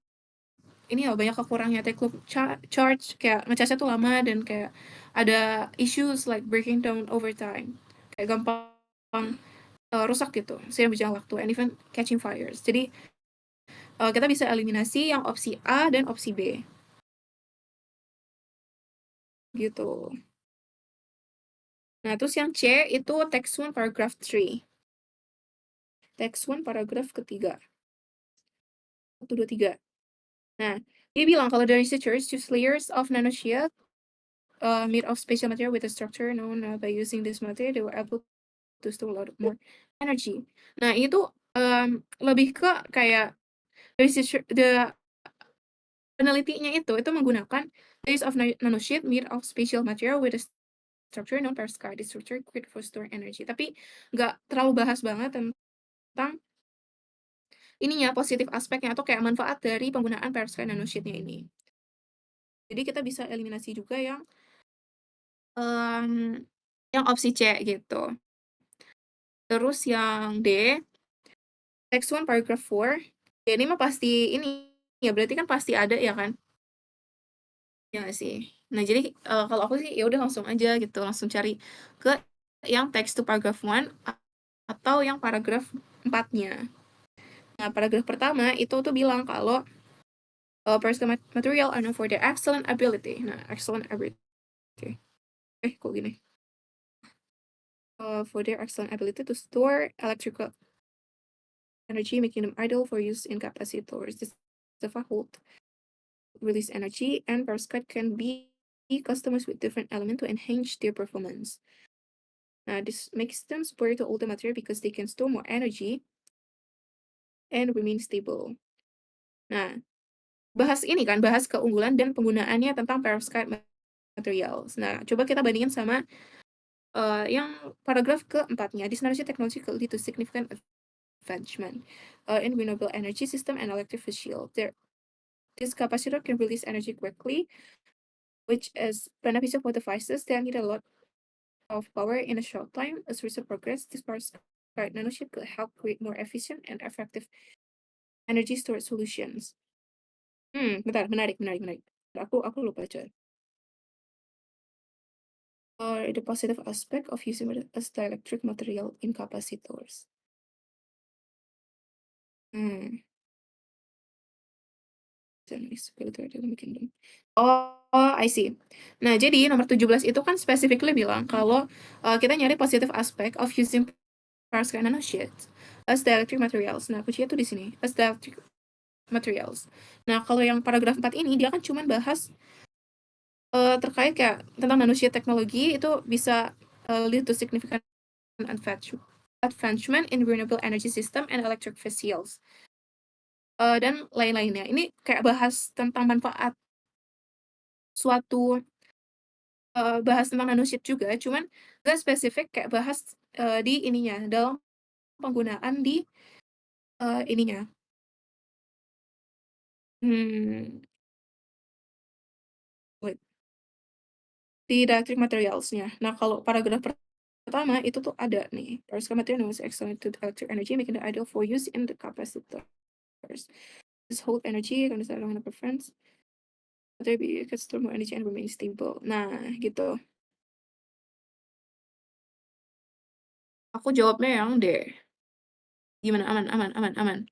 kekurangnya take long charge, kayak ngecasnya tuh lama dan kayak ada issues like breaking down over time. Kayak gampang rusak gitu seiring berjalan waktu and even catching fires. Jadi kita bisa eliminasi yang opsi A dan opsi B. Gitu. Nah, terus yang C itu text 1 paragraph 3. Text 1 paragraf ketiga. 1, 2, 3. Nah, dia bilang kalau the researchers use layers of nanosheet made of special material with a structure known by using this material, they were able to store a lot more energy. Nah, itu lebih ke kayak the penelitinya itu menggunakan layers of nanosheet made of special material with a structure known perovskite. The structure great for storing energy. Tapi nggak terlalu bahas banget tentang ininya, positif aspeknya atau kayak manfaat dari penggunaan perovskite nanosheet-nya ini. Jadi kita bisa eliminasi juga yang opsi C gitu. Terus yang D, text 1 paragraph 4. Ya ini mah pasti ini ya, berarti kan pasti ada ya kan? Ya nggak sih? Nah, jadi kalau aku sih ya udah langsung aja gitu, langsung cari ke yang text to paragraph 1 atau yang paragraf 4-nya. Nah, paragraf pertama itu tuh bilang kalau perovskite material are known for their excellent ability. Nah, excellent ability. Kok gini? For their excellent ability to store electrical energy, making them ideal for use in capacitors. This hold release energy, and perovskite can be customized with different elements to enhance their performance. Now, this makes them superior to older material because they can store more energy and remain stable. Nah, bahas keunggulan dan penggunaannya tentang perovskite materials. Nah, coba kita bandingin sama yang paragraf keempatnya. This technology could lead to significant advancement in renewable energy system and electric field. This capacitor can release energy quickly, which is beneficial for devices that need a lot of power in a short time. As research progress, this perovskite nanochip could help create more efficient and effective energy storage solutions. Bentar, menarik. Aku lupa coy. The positive aspect of using it as dielectric material in capacitors. Oh, I see. Nah, jadi nomor 17 itu kan specifically bilang kalau kita nyari positive aspect of using perovskite nanosheets as dielectric materials. Nah, kuncinya tuh di sini, as dielectric materials. Nah, kalau yang paragraf 4 ini dia kan cuman bahas terkait kayak tentang nanosheet teknologi itu bisa lead to significant advancement in renewable energy system and electric vehicles. Dan lain-lainnya. Ini kayak bahas tentang manfaat suatu bahas tentang nanosheet juga, cuman nggak spesifik kayak bahas di ininya, dalam penggunaan di ininya. Wait. Di dielectric materials-nya. Nah, kalau paragraf pertama itu tuh ada nih, perovskite material is excellent to electric energy, making it ideal for use in the capacitors. This hold energy kan bisa dengan preference. Tapi can store more energy and remain stable. Nah, gitu. Aku jawabnya yang D. Gimana? Aman.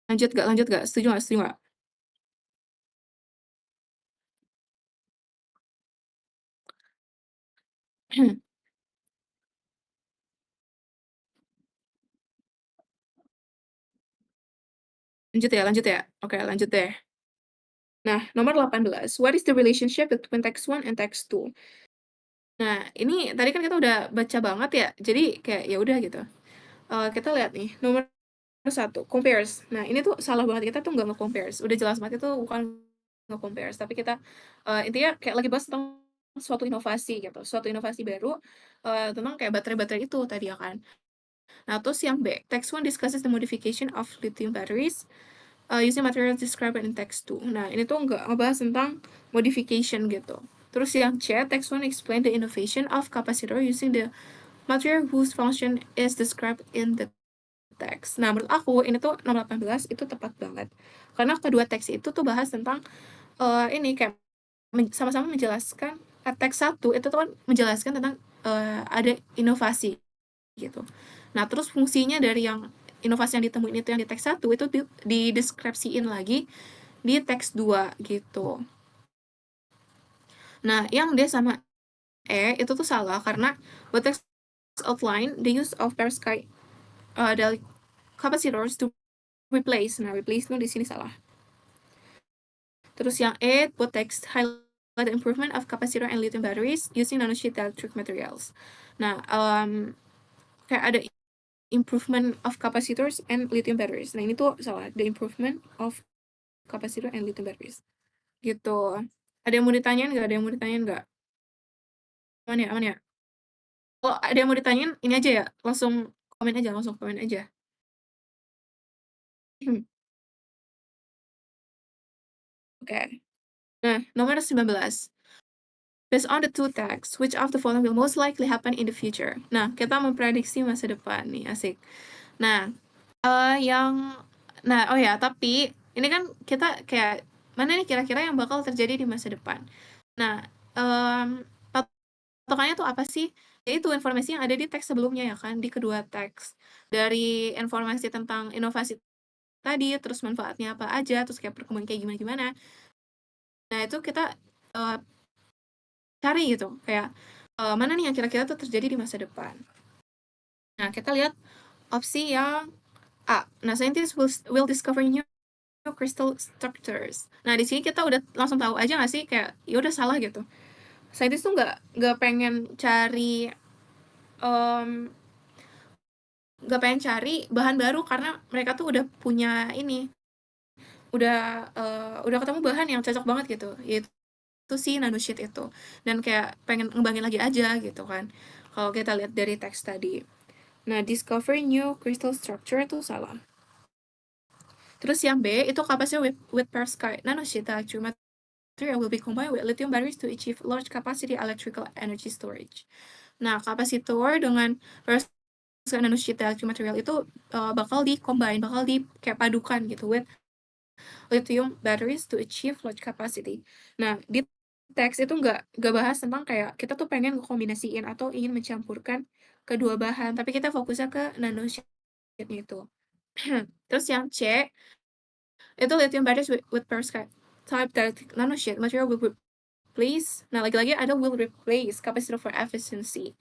Lanjut gak? Setuju gak? Lanjut ya? Oke, lanjut deh. Nah, nomor 18. What is the relationship between text 1 and text 2? Nah, ini tadi kan kita udah baca banget ya, jadi kayak ya udah gitu. Kita lihat nih, nomor 1, compares. Nah, ini tuh salah banget, kita tuh nggak nge-compares. Udah jelas banget itu bukan nge-compares, tapi kita intinya kayak lagi bahas tentang suatu inovasi gitu, suatu inovasi baru tentang kayak baterai-baterai itu tadi ya kan. Nah, terus yang B, text 1 discusses the modification of lithium batteries using materials described in text 2. Nah, ini tuh nggak ngebahas tentang modification gitu. Terus yang C, text 1 explain the innovation of capacitor using the material whose function is described in the text. Nah, menurut aku ini tuh nomor 18 itu tepat banget. Karena kedua teks itu tuh bahas tentang ini kayak sama-sama menjelaskan teks 1 itu tuh kan menjelaskan tentang ada inovasi gitu. Nah, terus fungsinya dari yang inovasi yang ditemuin itu yang di teks 1 itu dideskripsiin lagi di teks 2 gitu. Nah, yang D sama E itu tuh salah karena buat teks outline the use of perovskite capacitors to replace. Nah, replace itu di sini salah. Terus yang E buat teks highlight the improvement of capacitor and lithium batteries using nanosheet dielectric materials. Nah, kayak ada improvement of capacitors and lithium batteries. Nah, ini tuh salah. The improvement of capacitor and lithium batteries. Gitu. Ada yang mau ditanyain nggak? Aman ya? Kalau ada yang mau ditanyain, ini aja ya. Langsung komen aja. Oke. Nah, nomor 19. Based on the two texts, which of the following will most likely happen in the future? Nah, kita memprediksi masa depan nih, asik. Nah, oh ya, tapi ini kan kita kayak mana nih kira-kira yang bakal terjadi di masa depan. Nah, patokannya tuh apa sih? Yaitu informasi yang ada di teks sebelumnya ya kan, di kedua teks. Dari informasi tentang inovasi tadi, terus manfaatnya apa aja, terus kayak perkembangan kayak gimana-gimana. Nah, itu kita cari gitu kayak, mana nih yang kira-kira tuh terjadi di masa depan. Nah, kita lihat opsi yang A. Nah, scientists will discover new crystal structures. Nah, di sini kita udah langsung tahu aja nggak sih kayak, ya udah salah gitu. Scientist tuh nggak pengen cari, mmm, nggak pengen cari bahan baru karena mereka tuh udah punya ini, udah ketemu bahan yang cocok banget gitu, yaitu si nanosheet itu. Dan kayak pengen ngembangin lagi aja gitu kan, kalau kita lihat dari teks tadi. Nah, discover new crystal structure itu salah. Terus yang B itu kapasitas with perovskite nanosheet electric material will be combined with lithium batteries to achieve large capacity electrical energy storage. Nah, kapasitor dengan perovskite nanosheet electric material itu bakal bakal di kayak padukan gitu with lithium batteries to achieve large capacity. Nah, di teks itu nggak bahas tentang kayak kita tuh pengen ngekombinasiin atau ingin mencampurkan kedua bahan, tapi kita fokusnya ke nanosheet-nya itu. Terus yang C, itu lithium batteries with perovskite type dielectric nanosheet material will replace. Nah, lagi-lagi ada will replace capacitor for efficiency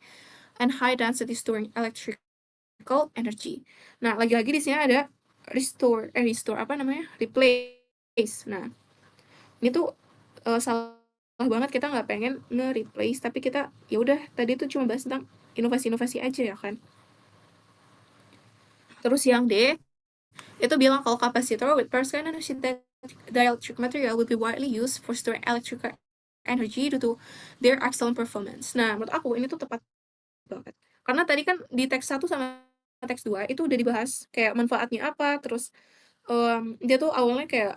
and high density storing electrical energy. Nah, lagi-lagi di sini ada restore apa namanya? Replace. Nah, ini tuh salah banget, kita nggak pengen nge-replace tapi kita ya udah tadi tuh cuma bahas tentang inovasi-inovasi aja ya kan. Terus yang D itu bilang kalau capacitor with perovskite nanosheet dielectric material will be widely used for storing electrical energy due to their excellent performance. Nah, menurut aku ini tuh tepat banget. Karena tadi kan di teks 1 sama teks 2 itu udah dibahas kayak manfaatnya apa, terus, dia tuh awalnya kayak,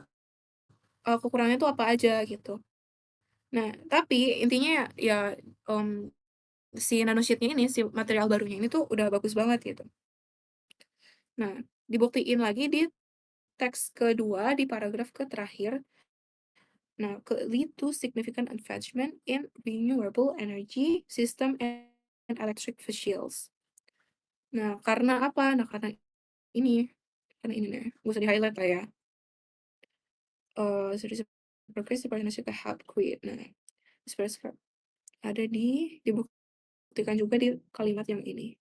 kekurangannya tuh apa aja gitu. Nah, tapi intinya ya, si nanosheet-nya ini, si material barunya ini tuh udah bagus banget gitu. Nah, dibuktiin lagi di teks kedua di paragraf terakhir. Nah, lead to significant advancement in renewable energy system and electric vehicles. Nah, karena apa? Nah, karena ini nih, nggak usah di-highlight lah ya. Series of progressive partnership that help create. Nah, seperti ada dibuktikan juga di kalimat yang ini.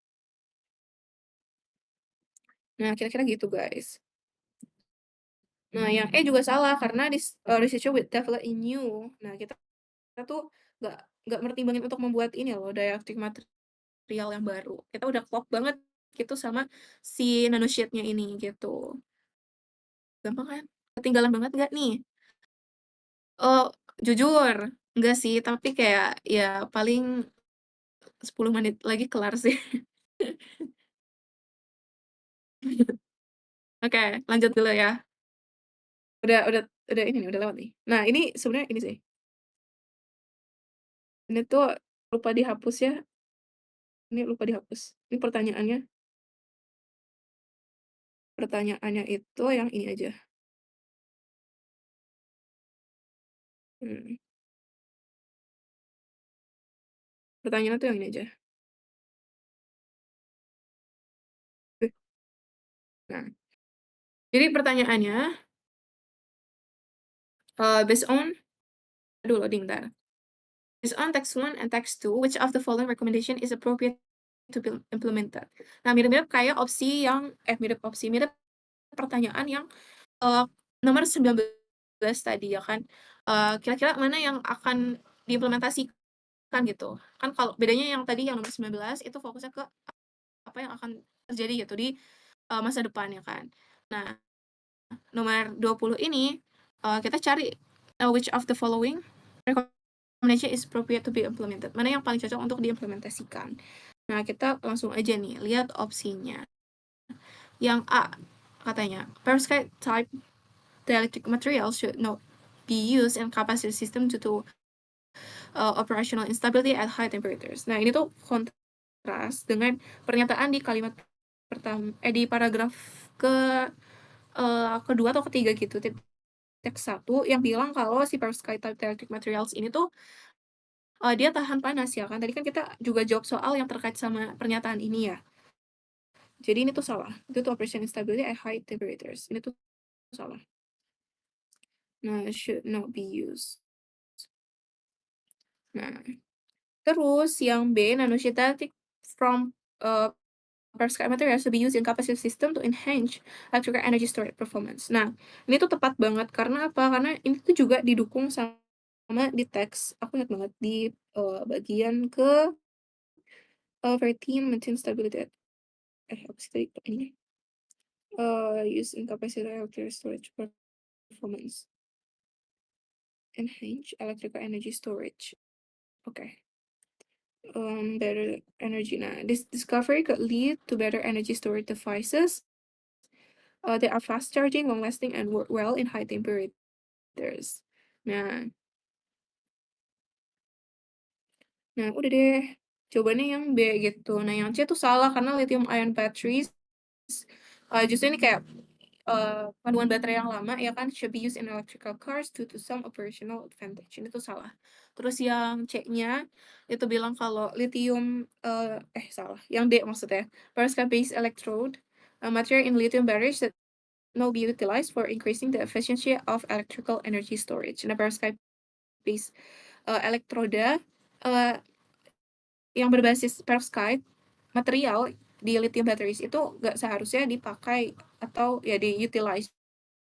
Nah, kira-kira gitu, guys. Nah, yang E juga salah karena researcher with develop in new. Nah, kita tuh nggak mertimbangin untuk membuat ini loh, dielectric material yang baru. Kita udah klop banget gitu sama si nanosheet-nya ini gitu. Gampang kan? Ketinggalan banget nggak nih? Oh, jujur, enggak sih, tapi kayak ya paling 10 menit lagi kelar sih. Oke, lanjut dulu ya. Udah ini nih, udah lewat nih. Nah, ini sebenarnya ini sih, ini tuh lupa dihapus ya, ini lupa dihapus. Ini pertanyaannya itu yang ini aja, hmm, pertanyaannya tuh yang ini aja. Nah, jadi pertanyaannya, based on aduh loading, bentar. Based on text 1 and text 2, which of the following recommendation is appropriate to be implemented? Nah, mirip-mirip kayak mirip pertanyaan yang, eee, nomor 19 tadi ya kan, kira-kira mana yang akan diimplementasikan gitu. Kan kalau bedanya yang tadi yang nomor 19 itu fokusnya ke apa yang akan terjadi gitu di, masa depan ya kan. Nah, nomor 20 ini, kita cari, which of the following recommendation is appropriate to be implemented. Mana yang paling cocok untuk diimplementasikan. Nah, kita langsung aja nih lihat opsinya. Yang A katanya, perovskite type dielectric material should not be used in capacitor system due to operational instability at high temperatures. Nah, ini tuh kontras dengan pernyataan di kalimat di paragraf ke kedua atau ketiga gitu, teks 1 yang bilang kalau si perovskite type dielectric materials ini tuh, dia tahan panas ya kan. Tadi kan kita juga jawab soal yang terkait sama pernyataan ini ya. Jadi ini tuh salah. Itu tuh operation instability at high temperatures. Ini tuh salah. Nah, should not be used. Nah, Terus yang B, nanosynthetic from, perovskite materials to be used in capacitive system to enhance electrical energy storage performance. Nah, ini tuh tepat banget karena apa? Karena ini tuh juga didukung sama di teks, aku ingat banget di, bagian ke, maintain stability apa sih tadi ininya, use in capacitive electrical storage performance, enhance electrical energy storage. Oke. Better energy. Nah, this discovery could lead to better energy storage devices. They are fast charging, long lasting, and work well in high temperatures. Nah, nah udah deh. Jawabannya yang B gitu. Nah, yang C tuh salah karena lithium ion batteries justru ini kayak kandungan baterai yang lama ya kan should be used in electrical cars due to some operational advantage. Ini tuh salah. Terus yang C-nya itu bilang kalau lithium salah. Yang D maksudnya. Perovskite-based electrode material in lithium batteries that now be utilized for increasing the efficiency of electrical energy storage. Nah, perovskite-based elektroda uh, yang berbasis perovskite material di lithium batteries itu nggak seharusnya dipakai atau ya di-utilize.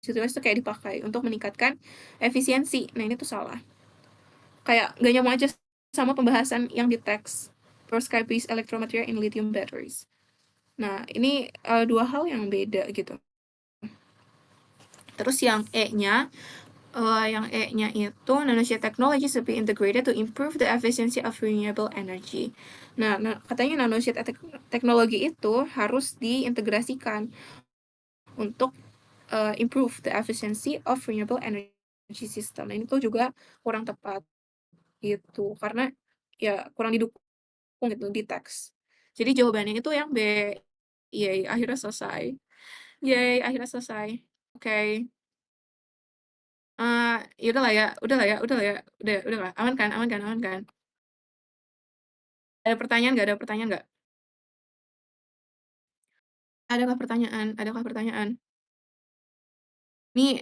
Utilize itu kayak dipakai untuk meningkatkan efisiensi. Nah, ini tuh salah. Kayak nggak nyambung aja sama pembahasan yang di teks perovskite-based electromaterial in lithium batteries. Nah, ini dua hal yang beda gitu. Terus yang E-nya itu nanosheet technology should be integrated to improve the efficiency of renewable energy. Nah, katanya nanosheet teknologi itu harus diintegrasikan untuk improve the efficiency of renewable energy system. Nah, ini tuh juga kurang tepat gitu karena ya kurang didukung gitu di teks. Jadi jawabannya itu yang B. Yeay, akhirnya selesai. Yeay, akhirnya selesai. Oke. Ya udahlah ya, udahlah ya, udahlah ya, udah, aman kan, aman kan, aman kan? Ada pertanyaan nggak? Ada pertanyaan nggak? Adakah pertanyaan? Adakah pertanyaan? Nih,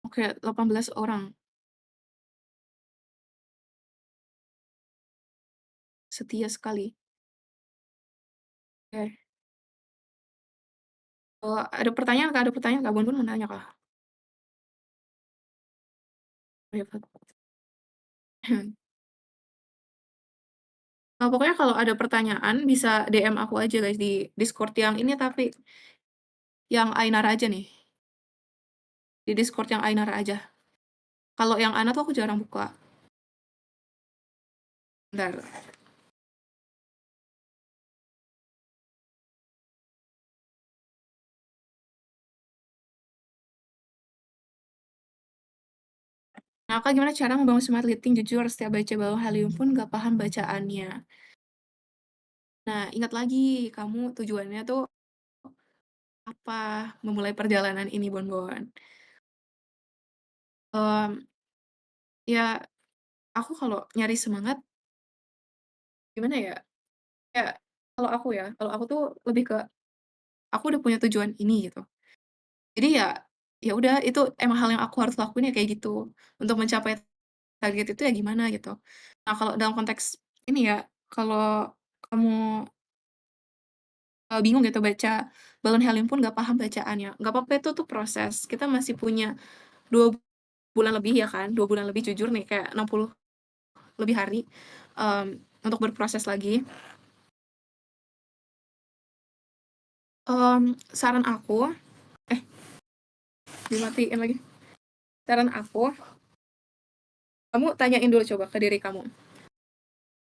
oke, 18 orang, setia sekali. Oke. Ada pertanyaan Kak? Ada pertanyaan Kak? Bun mau nanya Kak? Oh ya, pokoknya kalau ada pertanyaan bisa DM aku aja guys di Discord yang ini tapi yang Ainar aja nih. Di Discord yang Ainar aja. Kalau yang Ana tuh aku jarang buka. Bentar. Nah, Kak gimana cara membangun smart reading jujur setiap baca bawah halium pun nggak paham bacaannya. Nah, ingat lagi kamu tujuannya tuh apa memulai perjalanan ini, Bonbon. Mmm, ya aku kalau nyari semangat gimana ya, kayak kalau aku tuh lebih ke aku udah punya tujuan ini gitu. Jadi ya udah itu emang hal yang aku harus lakuin ya kayak gitu. Untuk mencapai target itu ya gimana gitu. Nah, kalau dalam konteks ini ya, kalau kamu bingung gitu baca balon helium pun nggak paham bacaannya, nggak apa-apa itu tuh proses. Kita masih punya 2 bulan lebih ya kan, 2 bulan lebih jujur nih kayak 60 lebih hari, mmm, untuk berproses lagi. Saran aku dimatiin lagi. Saran aku, kamu tanyain dulu coba ke diri kamu,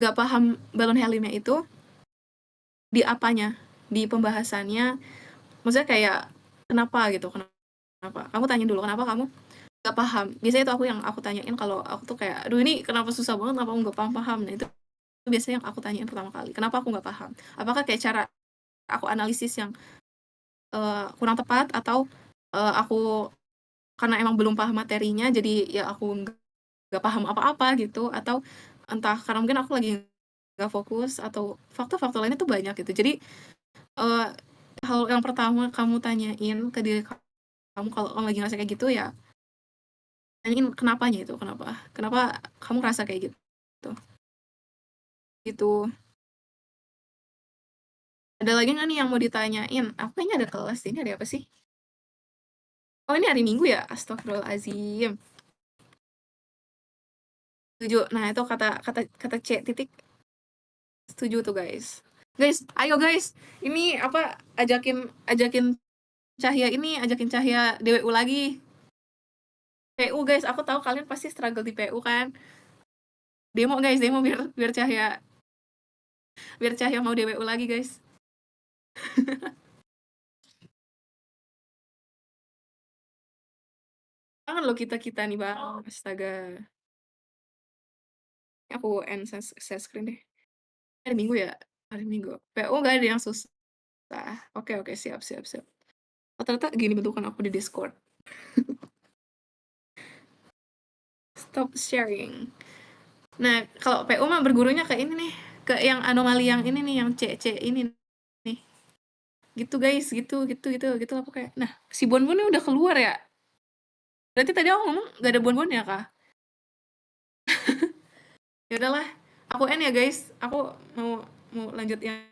nggak paham balon heliumnya itu di apanya? Di pembahasannya, maksudnya kayak kenapa gitu, kenapa? Kamu tanya dulu kenapa kamu nggak paham. Biasanya itu aku tanyain kalau aku tuh kayak, "Aduh ini kenapa susah banget, kenapa aku nggak paham-paham?" Nah itu biasanya yang aku tanyain pertama kali, "Kenapa aku nggak paham?" Apakah kayak cara aku analisis yang, kurang tepat atau, aku karena emang belum paham materinya jadi ya aku nggak paham apa-apa gitu, atau entah karena mungkin aku lagi nggak fokus atau faktor-faktor lainnya tuh banyak gitu. Jadi, eee, hal yang pertama kamu tanyain ke diri kamu kalau kamu lagi ngerasa kayak gitu ya tanyain kenapanya itu, kenapa kenapa kamu ngerasa kayak gitu. Gitu. Ada lagi nggak nih yang mau ditanyain? Aku kayaknya ada kelas, ini hari apa sih? Oh, ini hari Minggu ya? Astagfirullahaladzim. Setuju. Nah, itu kata kata kata C titik. Setuju tuh, guys. Guys, ayo guys. Ini apa, ajakin ajakin Cahya ini, ajakin Cahya DWU lagi. PU guys, aku tahu kalian pasti struggle di PU kan. Demo guys, demo biar biar Cahya mau DWU lagi guys. Kangen lo kita nih bang, astaga. Aku end share screen deh. Hari Minggu ya, hari Minggu. PU gak ada yang susah. Oke oke, siap siap siap. Oh, ternyata gini bentukan aku di Discord. Stop sharing. Nah, kalau PU mah bergurunya ke ini nih, ke yang anomali yang ini nih, yang C ini nih. Gitu guys, gitu aku kayak. Nah, si Bonbon ini udah keluar ya. Berarti tadi aku ngomong gak ada Bonbon ya, Kak? Ya udahlah, aku end ya guys. Aku mau mau lanjut yang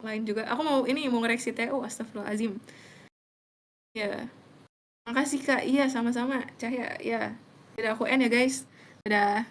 lain juga. Aku mau ini mau ngoreksi TU, astagfirullahalazim. Ya, makasih Kak. Iya, sama-sama. Cahya, ya. Udah aku end ya guys. Udah.